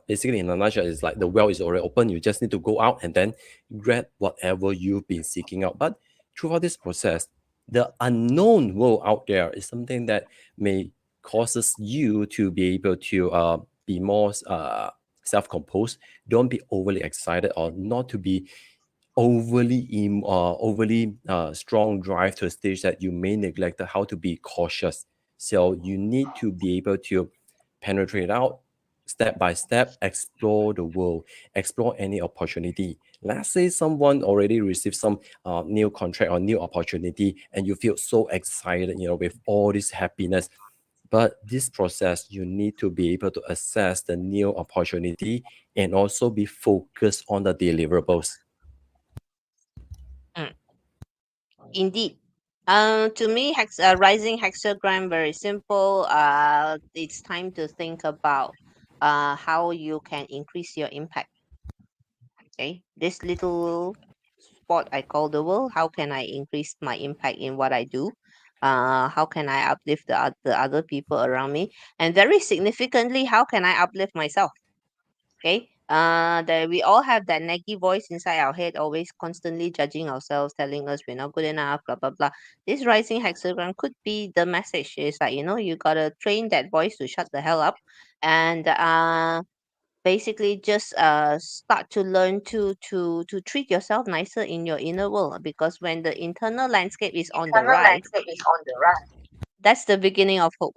Speaker 2: basically in a nutshell, it's like the well is already open. You just need to go out and then grab whatever you've been seeking out. But throughout this process, the unknown world out there is something that may causes you to be able to be more self-composed. Don't be overly excited, or not to be overly strong drive to a stage that you may neglect how to be cautious. So you need to be able to penetrate out step by step, explore the world, explore any opportunity. Let's say someone already received some new contract or new opportunity, and you feel so excited, with all this happiness. But this process, you need to be able to assess the new opportunity and also be focused on the deliverables.
Speaker 3: Indeed. To me, rising hexagram, very simple. It's time to think about how you can increase your impact. Okay, this little spot I call the world. How can I increase my impact in what I do? How can I uplift the other people around me? And very significantly, how can I uplift myself? Okay. That we all have that naggy voice inside our head, always constantly judging ourselves, telling us we're not good enough, blah blah blah. This rising hexagram could be the message. It's like, you gotta train that voice to shut the hell up, and basically just start to learn to treat yourself nicer in your inner world, because when the internal landscape is on the rise, that's the beginning of hope.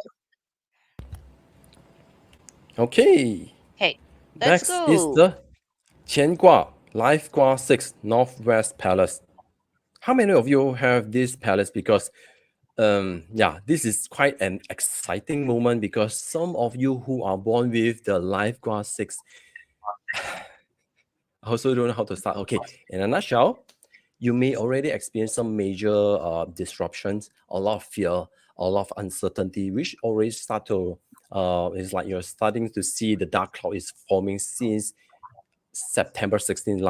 Speaker 2: Okay.
Speaker 3: Okay, let's
Speaker 2: Next is
Speaker 3: go.
Speaker 2: the Qian Gua, Life Gua 6, Northwest Palace. How many of you have this palace? Because this is quite an exciting moment, because some of you who are born with the Life Gua 6, I also don't know how to start. Okay, in a nutshell, you may already experience some major disruptions, a lot of fear, a lot of uncertainty, which already start to, it's like you're starting to see the dark cloud is forming since September 16th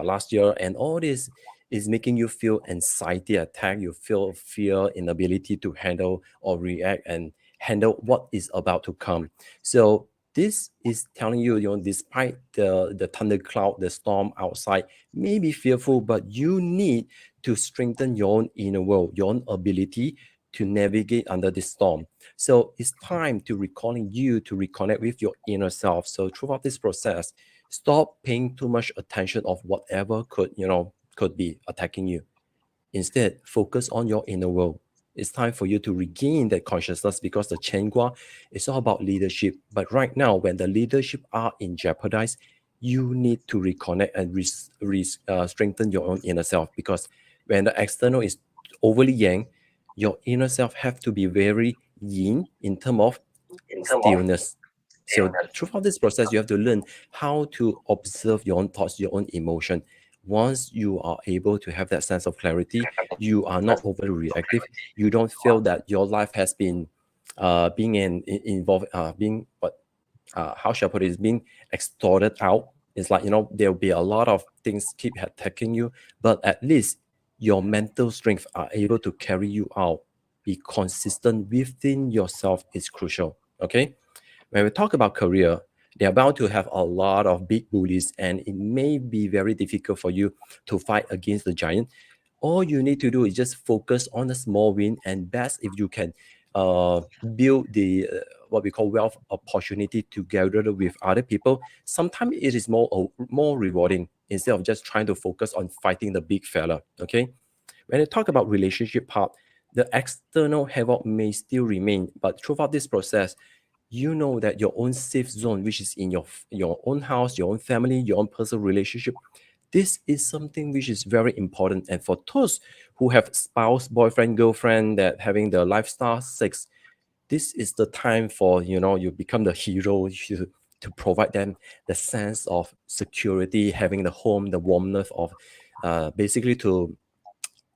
Speaker 2: last year, and all this is making you feel anxiety attack. You feel fear, inability to handle or react and handle what is about to come. So this is telling you, despite the thundercloud, the storm outside may be fearful, but you need to strengthen your own inner world, your own ability to navigate under this storm. So it's time to recalling you to reconnect with your inner self. So throughout this process, stop paying too much attention of whatever could be attacking you. Instead, focus on your inner world. it's time for you to regain that consciousness, because the 𝐤𝐿 Gua is all about leadership. But right now, when the leadership are in jeopardize, you need to reconnect and strengthen your own inner self, because when the external is overly yang, your inner self have to be very yin in terms of stillness. So throughout this process, you have to learn how to observe your own thoughts, your own emotion. Once you are able to have that sense of clarity, you are not overly reactive. You don't feel that your life has been involved, being what how shall I put it, is being extorted out. It's like, there'll be a lot of things keep attacking you, but at least your mental strength are able to carry you out. Be consistent within yourself is crucial. Okay. When we talk about career, they're bound to have a lot of big bullies, and it may be very difficult for you to fight against the giant. All you need to do is just focus on a small win, and best if you can build the what we call wealth opportunity together with other people. Sometimes it is more rewarding instead of just trying to focus on fighting the big fella. Okay. When I talk about relationship part, the external havoc may still remain, but throughout this process, you know that your own safe zone, which is in your own house, your own family, your own personal relationship, this is something which is very important. And for those who have spouse, boyfriend, girlfriend, that having the lifestyle sex, this is the time for, you become the hero to provide them the sense of security, having the home, the warmth of basically to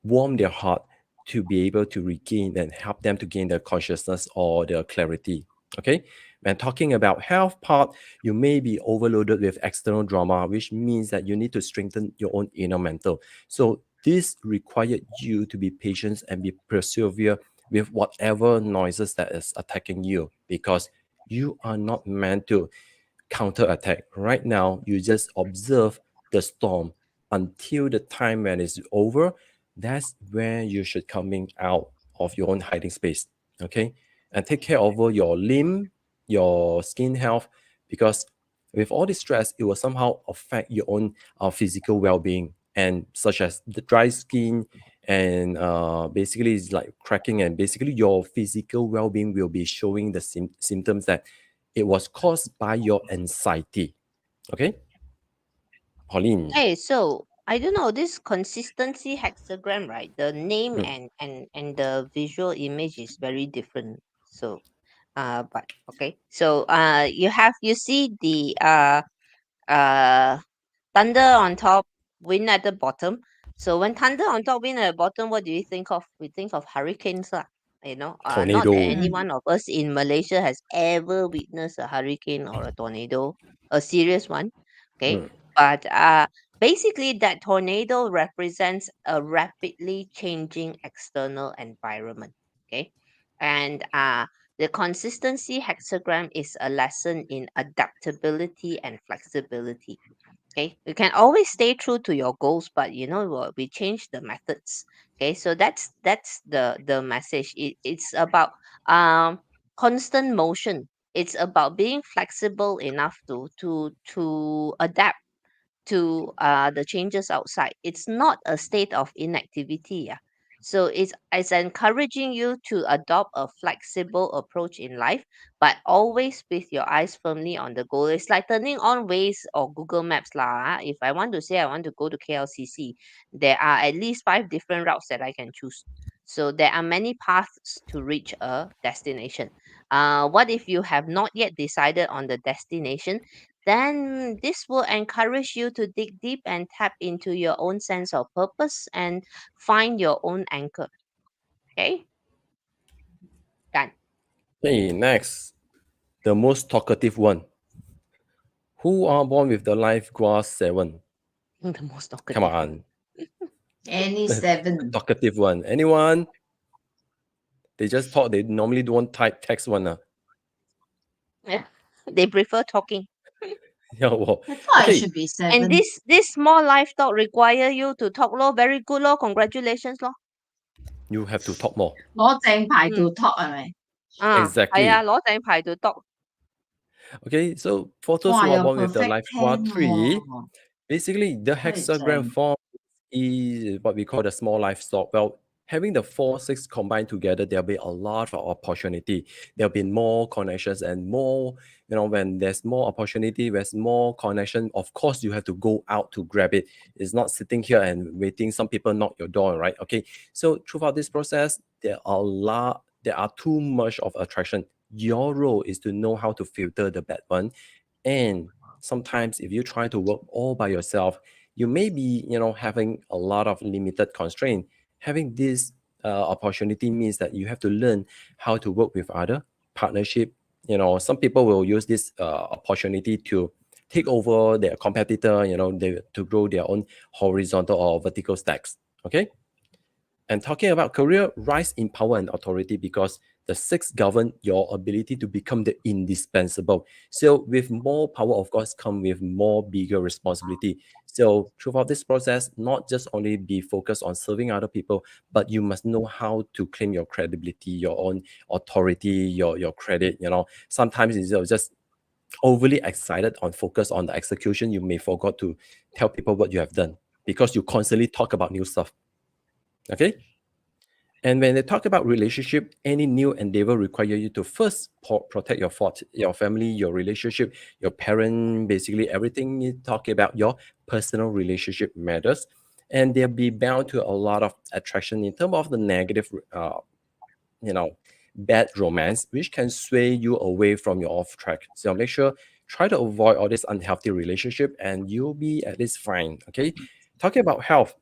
Speaker 2: warm their heart, to be able to regain and help them to gain their consciousness or their clarity. Okay. When talking about health part, you may be overloaded with external drama, which means that you need to strengthen your own inner mental. So this required you to be patient and be persevere with whatever noises that is attacking you, because you are not meant to counterattack. Right now, you just observe the storm until the time when it's over. That's where you should coming out of your own hiding space. Okay. And take care of your limb, your skin health, because with all this stress, it will somehow affect your own physical well-being, and such as the dry skin, and basically it's like cracking, and basically your physical well-being will be showing the symptoms that it was caused by your anxiety. Okay, Pauline.
Speaker 3: Hey, so I don't know this consistency hexagram, right? The name
Speaker 2: Mm.
Speaker 3: and the visual image is very different. So, but okay. So, you see the thunder on top, wind at the bottom. So when thunder on top, wind at the bottom, what do you think of? We think of hurricanes, lah. Not that
Speaker 2: Tornado.
Speaker 3: any
Speaker 1: Mm.
Speaker 3: one of us in Malaysia has ever witnessed a hurricane or a tornado, a serious one. Okay,
Speaker 2: Mm.
Speaker 3: but basically that tornado represents a rapidly changing external environment. Okay, and the consistency hexagram is a lesson in adaptability and flexibility. Okay, you can always stay true to your goals, but you know what, we change the methods. Okay, so that's the message. It's about constant motion. It's about being flexible enough to adapt to the changes outside. It's not a state of inactivity. Yeah. So it's encouraging you to adopt a flexible approach in life, but always with your eyes firmly on the goal. It's like turning on Waze or Google Maps lah. If I want to say I want to go to KLCC, there are at least 5 different routes that I can choose. So there are many paths to reach a destination. What if you have not yet decided on the destination? Then this will encourage you to dig deep and tap into your own sense of purpose and find your own anchor. Okay, done.
Speaker 2: Okay, next, the most talkative one. Who are born with the Life Gua 7?
Speaker 3: The most
Speaker 2: Come
Speaker 3: talkative one.
Speaker 2: on.
Speaker 1: Any 7.
Speaker 2: Talkative one. Anyone? They just talk. They normally don't type text one.
Speaker 3: Yeah. They prefer talking.
Speaker 2: Yeah, well,
Speaker 1: I thought it
Speaker 2: okay.
Speaker 1: should be
Speaker 3: And
Speaker 1: 7.
Speaker 3: this small life talk require you to talk law. Very good law. Congratulations law.
Speaker 2: You have to talk more.
Speaker 1: 攞正牌
Speaker 3: Mm.
Speaker 1: to talk 係咪？
Speaker 2: Exactly.
Speaker 3: 係啊，攞正牌to talk.
Speaker 2: Okay, so for those
Speaker 1: 哇，
Speaker 2: who are
Speaker 1: 有
Speaker 2: born with the
Speaker 1: perfect
Speaker 2: Life Gua
Speaker 1: 10
Speaker 2: 3,
Speaker 1: 喎，
Speaker 2: basically the
Speaker 1: 真係
Speaker 2: hexagram
Speaker 1: 正。
Speaker 2: form is what we call the small livestock. Well, having the 4-6 combined together, there'll be a lot of opportunity. There'll be more connections and more, when there's more opportunity, there's more connection. Of course, you have to go out to grab it. It's not sitting here and waiting. Some people knock your door, right? Okay. So throughout this process, there are too much of attraction. Your role is to know how to filter the bad one. And sometimes if you try to work all by yourself, you may be, having a lot of limited constraint. Having this opportunity means that you have to learn how to work with other partnership. Some people will use this opportunity to take over their competitor, to grow their own horizontal or vertical stacks. Okay. And talking about career, rise in power and authority, because the 6 govern your ability to become the indispensable. So with more power, of course, come with more bigger responsibility. So throughout this process, not just only be focused on serving other people, but you must know how to claim your credibility, your own authority, your credit. Sometimes it's just overly excited on focus on the execution. You may forget to tell people what you have done because you constantly talk about new stuff. Okay. And when they talk about relationship, any new endeavor require you to first protect your family, your relationship, your parent, basically everything you talk about your personal relationship matters. And they'll be bound to a lot of attraction in terms of the negative, bad romance, which can sway you away from your off track. So make sure, try to avoid all this unhealthy relationship and you'll be at least fine. Okay. Talking about health,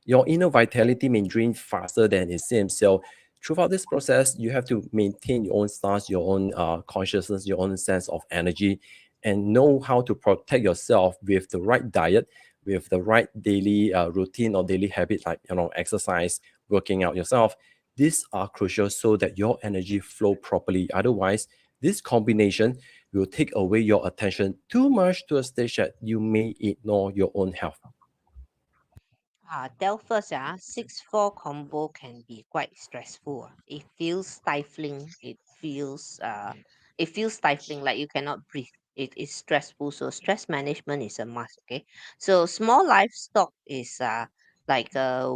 Speaker 2: your inner vitality may drain faster than it seems. So throughout this process, you have to maintain your own stance, your own consciousness, your own sense of energy, and know how to protect yourself with the right diet, with the right daily routine or daily habit, like exercise, working out yourself. These are crucial so that your energy flow properly. Otherwise, this combination will take away your attention too much to a stage that you may ignore your own health.
Speaker 3: Tell first, 6-4 combo can be quite stressful. It feels stifling. It feels stifling, like you cannot breathe. It is stressful. So stress management is a must. Okay. So small livestock is like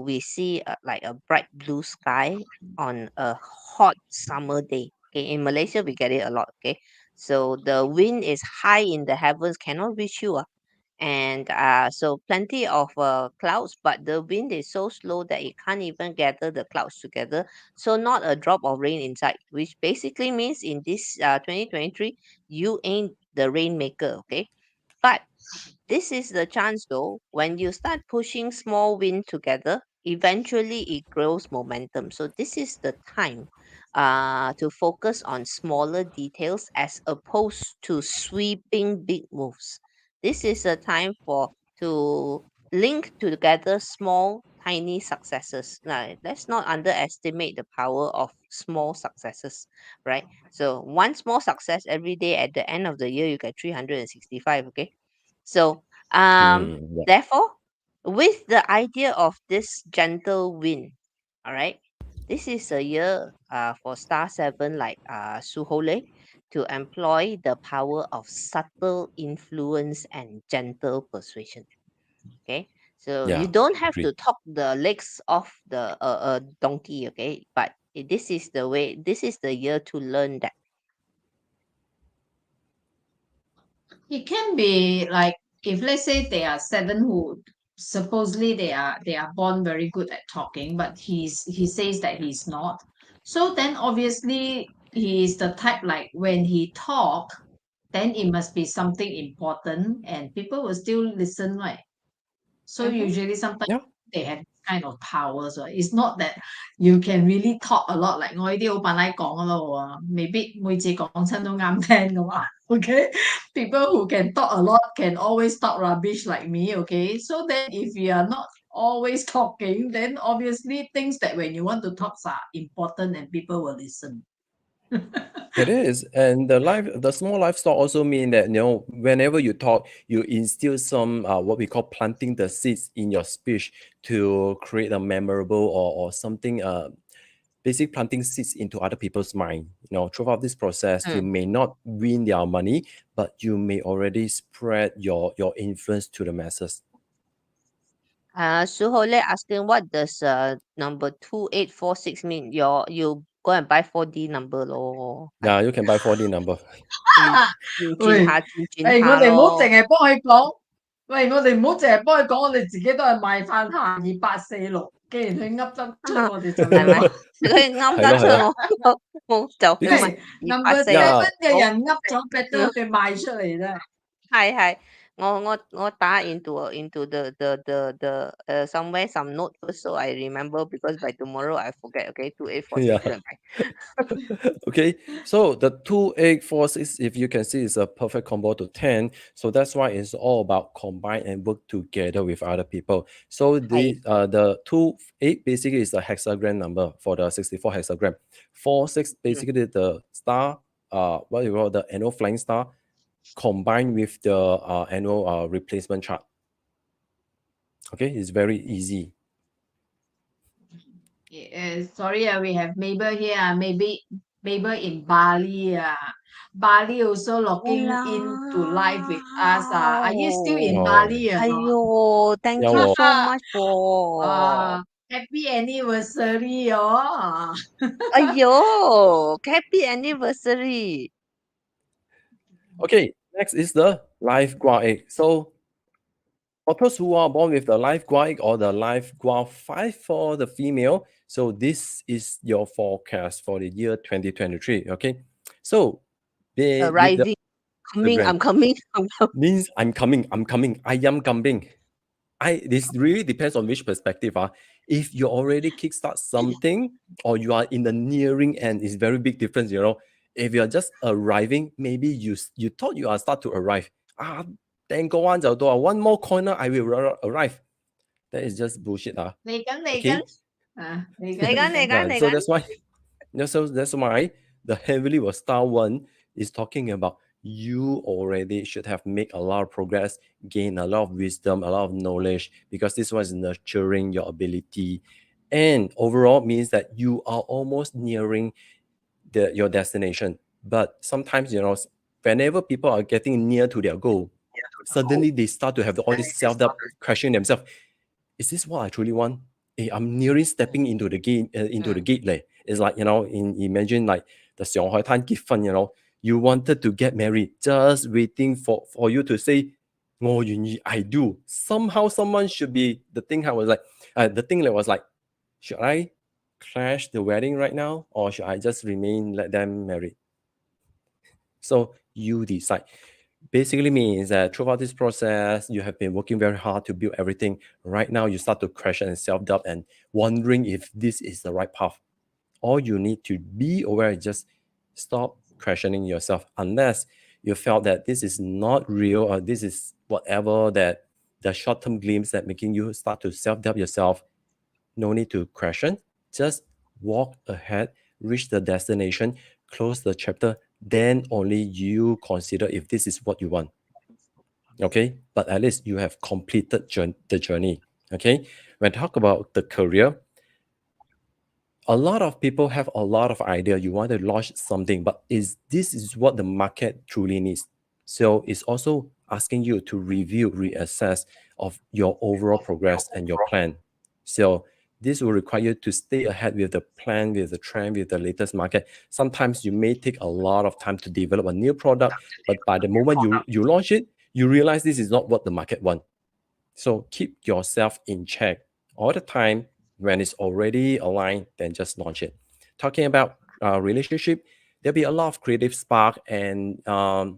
Speaker 3: we see like a bright blue sky on a hot summer day. Okay. In Malaysia, we get it a lot. Okay. So the wind is high in the heavens, cannot reach you. And so plenty of clouds, but the wind is so slow that it can't even gather the clouds together, so not a drop of rain inside, which basically means in this 2023 you ain't the rainmaker. Okay, but this is the chance though, when you start pushing small wind together, eventually it grows momentum. So this is the time to focus on smaller details as opposed to sweeping big moves. This is a time for to link together small tiny successes. Now let's not underestimate the power of small successes, right? So one small success every day, at the end of the year you get 365. Okay, so
Speaker 2: Yeah.
Speaker 3: therefore, with the idea of this gentle wind, all right, this is a year for star 7 like Suhole to employ the power of subtle influence and gentle persuasion. Okay, so you
Speaker 2: Yeah.
Speaker 3: don't have
Speaker 2: Agree.
Speaker 3: to talk the legs off the donkey. Okay, but this is the way. This is the year to learn that.
Speaker 1: It can be like, if let's say there are 7 who supposedly they are born very good at talking, but he says that he's not. So then obviously he is the type, like when he talk, then it must be something important and people will still listen, right? So
Speaker 3: Mm-hmm.
Speaker 1: usually sometimes
Speaker 2: Yeah.
Speaker 1: they have this kind of powers, right? It's not that you can really talk a lot. Like 我呢啲好扮嚟講噶咯喎，未必每次講親都啱聽噶嘛。Okay, people who can talk a lot can always talk rubbish like me. Okay, so then if you are not always talking, then obviously things that when you want to talk are important and people will listen.
Speaker 2: It is, and the small livestock also mean that whenever you talk, you instill some what we call planting the seeds in your speech to create a memorable or something. Basic planting seeds into other people's mind. Throughout this process, you may not win their money, but you may already spread your influence to the masses.
Speaker 3: Suhole asking what does number 2846 mean? You go and buy 4D number lor.
Speaker 2: Yeah, you can buy 4D number.
Speaker 1: 我哋唔好淨
Speaker 3: 咯。
Speaker 1: 係幫佢講，我哋唔好淨係幫佢講，我哋自己都係賣飯行2846。既然佢噏得出，我哋就
Speaker 3: 係咪？
Speaker 1: 要
Speaker 3: 佢啱得出我就去問
Speaker 1: number
Speaker 3: 284
Speaker 1: 7嘅人噏咗，better 佢賣出嚟啫。
Speaker 3: 係，我打 into the somewhere some note first, so I remember because by tomorrow I forget. Okay, 2846
Speaker 2: Yeah. Okay, so the 2846, if you can see, is a perfect combo to 10. So that's why it's all about combine and work together with other people. So the 28 basically is the hexagram number for the 64 hexagram. 46 basically the star, what you call the annual flying star, combined with the annual replacement chart. Okay, it's very easy.
Speaker 1: Sorry, we have Mabel here. Mabel in Bali. Bali also logging into live with us. Are you still in Bali?
Speaker 3: Aiyo, thank you so much for
Speaker 1: happy anniversary. Oh.
Speaker 3: Aiyo, happy anniversary.
Speaker 2: Okay, next is the Life Gua. So for those who are born with the Life Gua or the Life Gua 5 for the female, so this is your forecast for the year 2023. Okay, so
Speaker 3: Arriving, I'm coming.
Speaker 2: Means I'm coming. I am coming. This really depends on which perspective. If you already kickstart something or you are in the nearing end, it's very big difference. If you're just arriving, maybe you thought you are start to arrive. Then go on, one more corner, I will arrive. That is just bullshit.
Speaker 1: Okay.
Speaker 2: So that's why the heavily was star 1 is talking about you already should have made a lot of progress, gained a lot of wisdom, a lot of knowledge, because this one is nurturing your ability. And overall means that you are almost nearing your destination. But sometimes, whenever people are getting near to their goal, suddenly they start to have all this self-doubt, questioning themselves. Is this what I truly want? I'm nearing stepping into the gate. It's like, imagine like the Xiong Tan gift, you wanted to get married, just waiting for you to say, I do. Somehow someone should be the thing. I was like, the thing that was like, should I crash the wedding right now, or should I just let them marry? So you decide. Basically means that throughout this process, you have been working very hard to build everything. Right now, you start to question and self-doubt and wondering if this is the right path. All you need to be aware is just stop questioning yourself, unless you felt that this is not real or this is whatever that the short-term glimpse that making you start to self-doubt yourself. No need to question. Just walk ahead, reach the destination, close the chapter, then only you consider if this is what you want. Okay, but at least you have completed the journey. Okay, when talk about the career, a lot of people have a lot of idea. You want to launch something, but this is what the market truly needs? So it's also asking you to review, reassess of your overall progress and your plan. So this will require you to stay ahead with the plan, with the trend, with the latest market. Sometimes you may take a lot of time to develop a new product, but by the moment you launch it, you realize this is not what the market wants. So keep yourself in check all the time. When it's already aligned, then just launch it. Talking about relationship, there'll be a lot of creative spark, and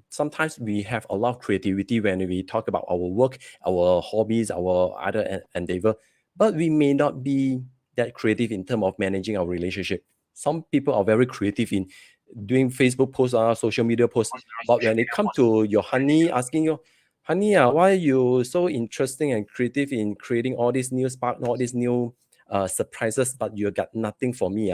Speaker 2: sometimes we have a lot of creativity when we talk about our work, our hobbies, our other endeavor, but we may not be that creative in terms of managing our relationship. Some people are very creative in doing Facebook posts, social media posts, but when it comes to your honey, asking you, honey, why are you so interesting and creative in creating all these new spark, all these new surprises, but you got nothing for me?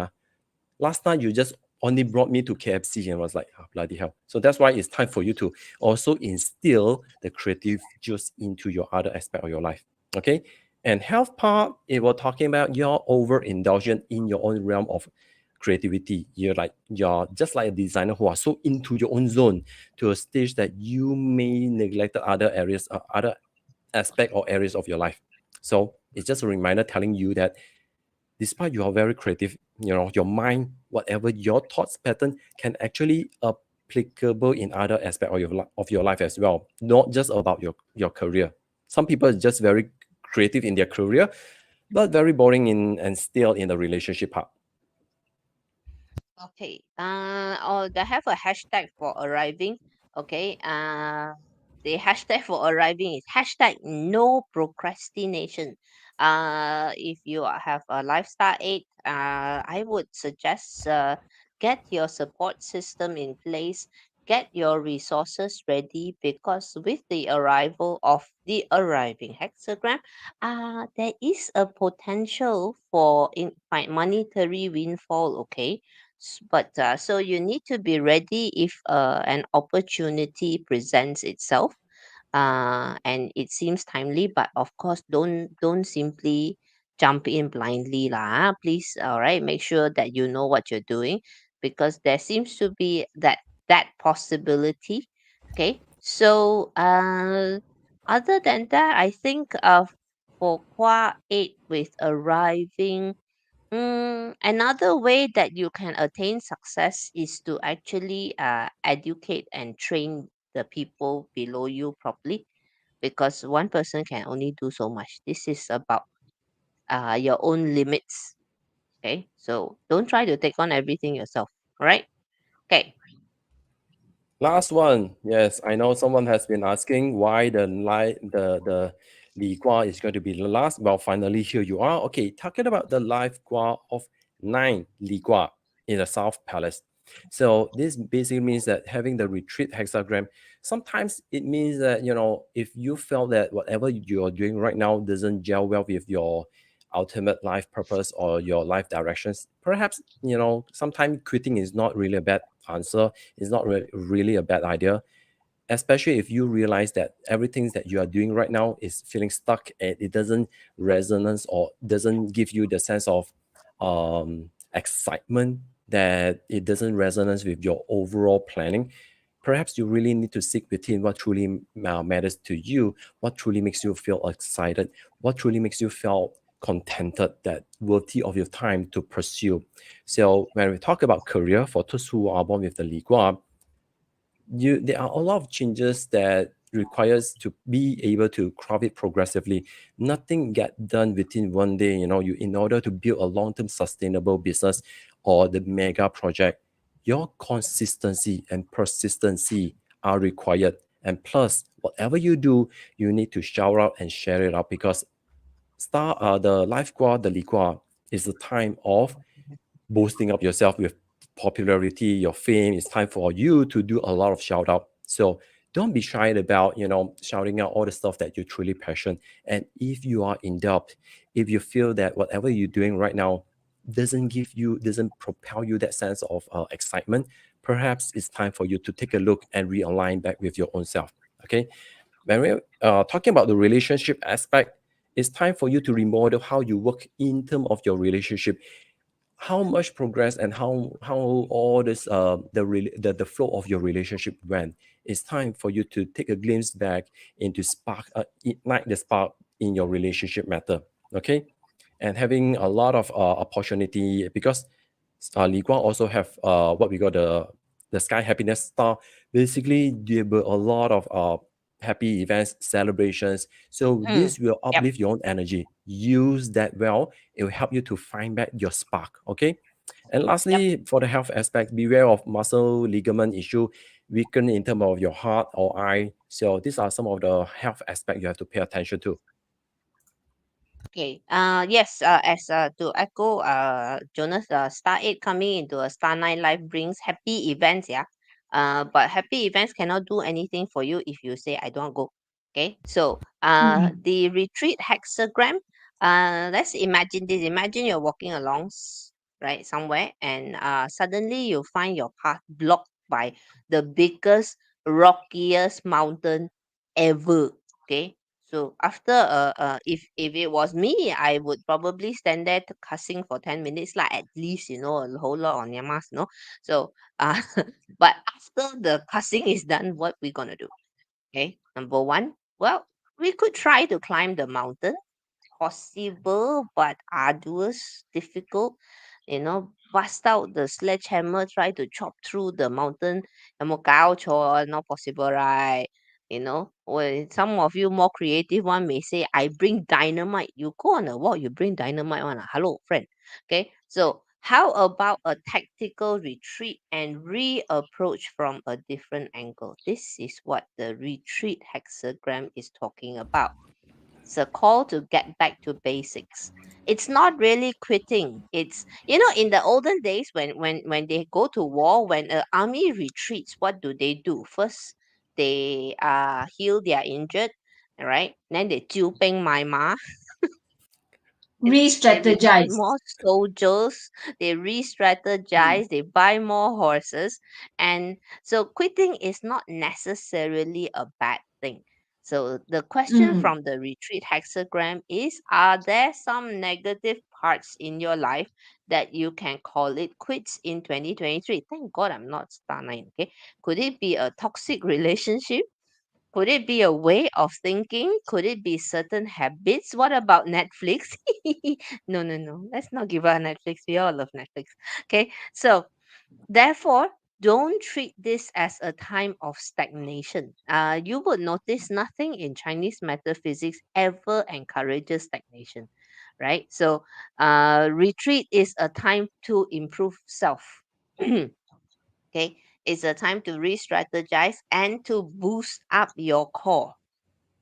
Speaker 2: Last time you just only brought me to KFC, and was like, bloody hell. So that's why it's time for you to also instill the creative juice into your other aspect of your life. Okay. And health part, it was talking about your overindulgence in your own realm of creativity. You're just like a designer who are so into your own zone to a stage that you may neglect other areas, other aspect or areas of your life. So It's just a reminder telling you that despite you are very creative, your mind, whatever your thoughts pattern can actually applicable in other aspect of your life as well, not just about your career. Some people are just very creative in their career, but very boring and still in the relationship part.
Speaker 3: Okay. Or they have a hashtag for arriving. Okay. The hashtag for arriving is hashtag no procrastination. If you have a lifestyle aid, I would suggest get your support system in place, get your resources ready, because with the arrival of the arriving hexagram, there is a potential for monetary windfall. Okay, but so you need to be ready if an opportunity presents itself, and it seems timely. But of course, don't simply jump in blindly lah. Please, all right, make sure that you know what you're doing, because there seems to be that possibility. Okay, so other than that, I think for Qua 8 with arriving. Another way that you can attain success is to actually educate and train the people below you properly, because one person can only do so much. This is about your own limits. Okay, so don't try to take on everything yourself. All right. Okay.
Speaker 2: Last one. Yes, I know someone has been asking why the Li Gua is going to be the last. Well, finally here you are. Okay, talking about the Life Gua of 9 Li Gua in the South Palace. So this basically means that having the retreat hexagram, sometimes it means that if you felt that whatever you are doing right now doesn't gel well with your ultimate life purpose or your life directions, perhaps sometimes quitting is not really a bad answer. It's not really a bad idea, especially if you realize that everything that you are doing right now is feeling stuck and it doesn't resonance or doesn't give you the sense of excitement, that it doesn't resonance with your overall planning. Perhaps you really need to seek within what truly matters to you, what truly makes you feel excited, what truly makes you feel contented, that worthy of your time to pursue. So when we talk about career for those who are born with the Li Gua, there are a lot of changes that requires to be able to craft it progressively. Nothing get done within one day. You, in order to build a long-term sustainable business or the mega project, your consistency and persistency are required. And plus, whatever you do, you need to shout out and share it out, because the Life Gua, the Li Gua, is the time of boosting up yourself with popularity, your fame. It's time for you to do a lot of shout out. So don't be shy about, shouting out all the stuff that you're truly passionate. And if you are in doubt, if you feel that whatever you're doing right now doesn't propel you that sense of excitement, perhaps it's time for you to take a look and realign back with your own self. Okay. When we're talking about the relationship aspect, it's time for you to remodel how you work in terms of your relationship, how much progress and how all this the flow of your relationship went. It's time for you to take a glimpse back into ignite the spark in your relationship matter. Okay, and having a lot of opportunity, because Li Guang also have what we call the sky happiness star. Basically there were a lot of happy events, celebrations. So
Speaker 3: Mm,
Speaker 2: this will
Speaker 3: yep.
Speaker 2: uplift your own energy. Use that well. It will help you to find back your spark. Okay. And
Speaker 3: Yep.
Speaker 2: lastly, for the health aspect, beware of muscle ligament issue, weaken in terms of your heart or eye. So these are some of the health aspect you have to pay attention to.
Speaker 3: Okay. Yes. As to echo Jonas, Star 8 coming into a Star 9 life brings happy events. Yeah. But happy events cannot do anything for you if you say I don't go. Okay. So
Speaker 1: Mm.
Speaker 3: the retreat hexagram. Let's imagine this. Imagine you're walking along, right, somewhere, and suddenly you find your path blocked by the biggest, rockiest mountain ever. Okay. So after if it was me, I would probably stand there cussing for 10 minutes, like at least a whole lot on your mask, no. So but after the cussing is done, what we gonna do? Okay, number one, well, we could try to climb the mountain. possible but arduous, difficult. Bust out the sledgehammer, try to chop through the mountain. Not possible, right? Well, some of you more creative one may say, I bring dynamite. You go on a walk, you bring dynamite one. Hello, friend. Okay, so how about a tactical retreat and reapproach from a different angle? This is what the retreat hexagram is talking about. It's a call to get back to basics. It's not really quitting. It's in the olden days when they go to war, when an army retreats, what do? First, they heal their injured, right? Then they 救兵买马, and they get
Speaker 1: Re-strategize.
Speaker 3: more soldiers, they
Speaker 1: Mm.
Speaker 3: re-strategize, they buy more horses. And so quitting is not necessarily a bad thing. So the question
Speaker 1: Mm.
Speaker 3: from the retreat hexagram is, are there some negative parts in your life that you can call it quits in 2023? Thank God I'm not star 9. Okay, could it be a toxic relationship? Could it be a way of thinking? Could it be certain habits? What about Netflix? No, no, no. Let's not give up Netflix. We all love Netflix. Okay. So, therefore, don't treat this as a time of stagnation. You would notice nothing in Chinese metaphysics ever encourages stagnation, right? So, retreat is a time to improve self. Okay, it's a time to re-strategize and to boost up your core.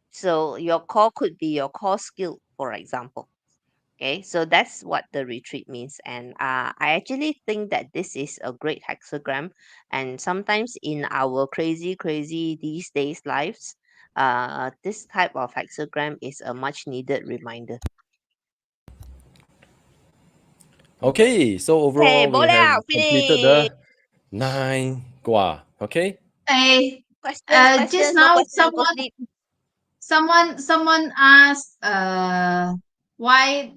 Speaker 3: So your core could be your core skill, for example. Okay, so that's what the retreat means. And I actually think that this is a great hexagram. And sometimes in our crazy, crazy these days lives, this type of hexagram is a much needed reminder.
Speaker 2: Okay, so
Speaker 3: Hey,
Speaker 2: overall we
Speaker 3: boleh
Speaker 2: have
Speaker 3: out,
Speaker 2: completed
Speaker 3: finish.
Speaker 2: the 9 Gua. Okay.
Speaker 1: Hey, just
Speaker 3: Questions, no
Speaker 1: now
Speaker 3: questions, go sleep.
Speaker 1: someone asked why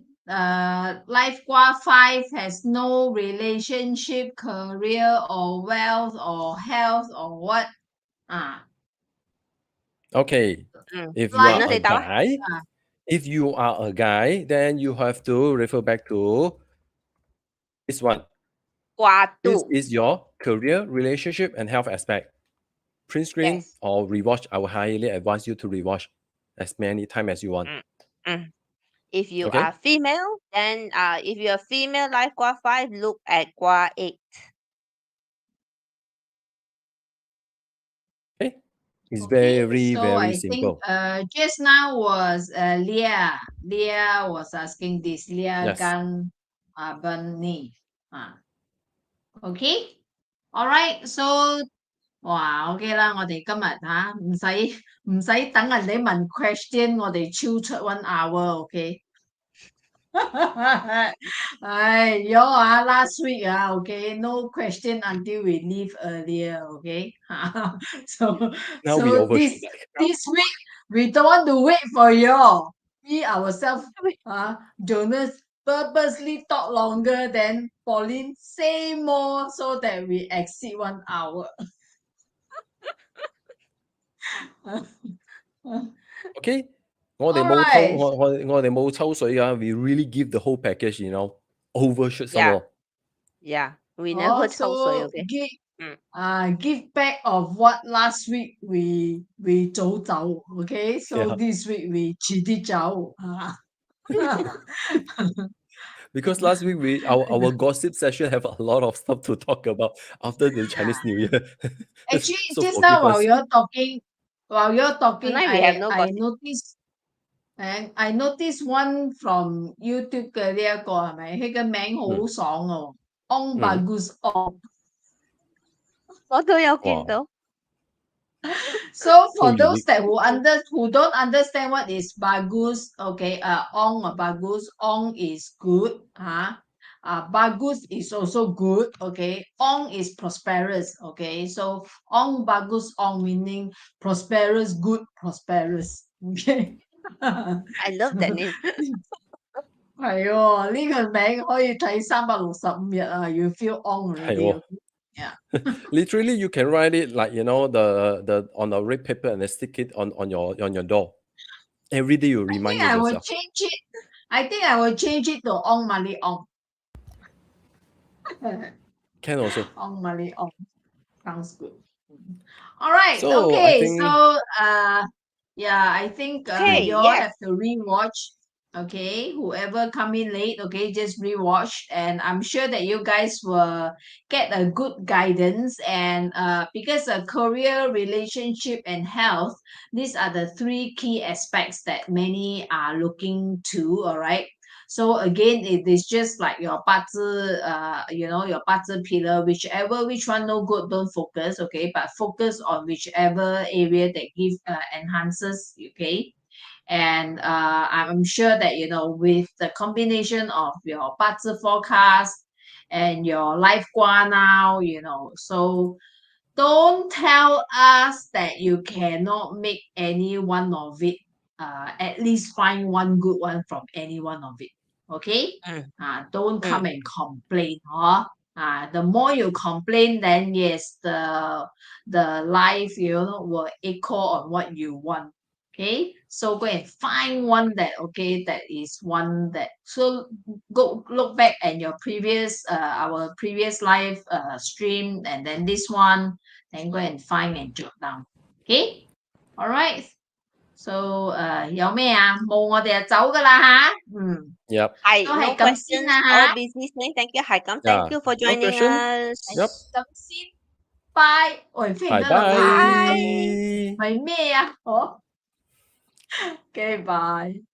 Speaker 1: Life Gua 5 has no relationship, career or wealth or health or what? Ah,
Speaker 2: Okay. If you are
Speaker 1: like
Speaker 3: Jonas,
Speaker 2: a
Speaker 3: say tahu lah.
Speaker 2: guy,
Speaker 1: ah,
Speaker 2: if you are a guy, then you have to refer back to this one. This
Speaker 3: Kuatu.
Speaker 2: is your career, relationship, and health aspect. Print screen
Speaker 3: Yes.
Speaker 2: or rewatch. I will highly advise you to rewatch as many times as you want.
Speaker 3: Mm, mm. If you
Speaker 2: Okay.
Speaker 3: are female, then if you're female Life Gua 5, look at Gua 8.
Speaker 2: Okay. It's
Speaker 1: okay.
Speaker 2: very,
Speaker 1: So
Speaker 2: very
Speaker 1: I think
Speaker 2: simple.
Speaker 1: just now was Leah. Leah was asking this. Leah
Speaker 2: Yes.
Speaker 1: Gan Bani. Ah, okay. All right. So 哇，OK 啦，我哋今日唔使等人哋問 question，我哋超出 one hour，OK。唉，last week OK，no question until we leave earlier，OK。so
Speaker 2: Now we
Speaker 1: so
Speaker 2: overshoot.
Speaker 1: this week we don't want to wait for you. We ourselves, Jonas purposely talk longer than Pauline, say more so that we exceed 1 hour.
Speaker 2: Okay. 我哋冇偷
Speaker 1: Alright.
Speaker 2: 我哋冇抽水啊 We really give the whole package, overshoot some
Speaker 3: Yeah,
Speaker 2: more.
Speaker 3: yeah. We never 抽水,
Speaker 1: So
Speaker 3: okay?
Speaker 1: give back of what last week we 早走, okay? So
Speaker 2: Yeah.
Speaker 1: this week we 遲啲走.
Speaker 2: Because last week our gossip session have a lot of stuff to talk about after the Chinese New Year.
Speaker 1: Actually,
Speaker 2: So
Speaker 1: just
Speaker 2: forgive
Speaker 1: now
Speaker 2: us.
Speaker 1: while you're talking,
Speaker 3: Tonight we have no
Speaker 1: I
Speaker 3: gossip.
Speaker 1: noticed and I noticed one from YouTube 嘅呢一個係咪？佢嘅名好爽哦，On Bagus On。
Speaker 3: 我都有見
Speaker 2: Wow.
Speaker 3: 到。
Speaker 1: So
Speaker 2: So
Speaker 1: for those
Speaker 2: unique.
Speaker 1: that who don't understand what is bagus, okay, ong or bagus, ong is good, bagus is also good, okay. Ong is prosperous, okay. So ong bagus ong meaning prosperous, good, prosperous, okay.
Speaker 3: I love that name.
Speaker 1: 係喎，呢個名可以睇365日啊，you feel on already, yeah.
Speaker 2: Literally, you can write it like the on a red paper and then stick it on your door. Every day you
Speaker 1: I
Speaker 2: remind
Speaker 1: think I will
Speaker 2: yourself.
Speaker 1: change it. I think I will change it to Ong Mali Ong.
Speaker 2: Can also.
Speaker 1: Ong Mali Ong. Sounds good. All right.
Speaker 2: So I
Speaker 1: Okay.
Speaker 2: think
Speaker 1: So yeah, I think
Speaker 3: Okay,
Speaker 1: you all
Speaker 3: yes.
Speaker 1: have to rewatch. Okay, whoever come in late, okay, just rewatch, and I'm sure that you guys will get a good guidance. And because career, relationship, and health, these are the three key aspects that many are looking to. All right. So again, it is just like your 八字, your 八字 pillar, which one no good, don't focus, okay? But focus on whichever area that enhances, okay? And I'm sure that, with the combination of your 八字 forecast and your life Gua now, so don't tell us that you cannot make any one of it. At least find one good one from any one of it. Okay?
Speaker 3: Mm,
Speaker 1: Don't come
Speaker 3: mm.
Speaker 1: and complain. Huh? The more you complain, then yes, the life will echo on what you want. Okay, so go and find one that that is one that, so go look back at your previous our previous live stream, and then this one, then go and find and jot down. Okay, alright. So 有咩啊？冇我哋就走㗎啦吓。
Speaker 2: yep.
Speaker 3: 係 no
Speaker 1: 都係咁先
Speaker 3: questions,
Speaker 1: 啦
Speaker 3: all
Speaker 1: 吓。
Speaker 3: busy saying thank you, 係咁
Speaker 2: Yeah.
Speaker 3: thank you for
Speaker 2: No
Speaker 3: joining
Speaker 2: question.
Speaker 3: us.
Speaker 2: Yep.
Speaker 1: 咁先，bye。喂，飛唔
Speaker 2: Bye
Speaker 1: 得啦喎，
Speaker 3: Bye.
Speaker 2: bye.
Speaker 1: 咪咩啊？好，OK，bye。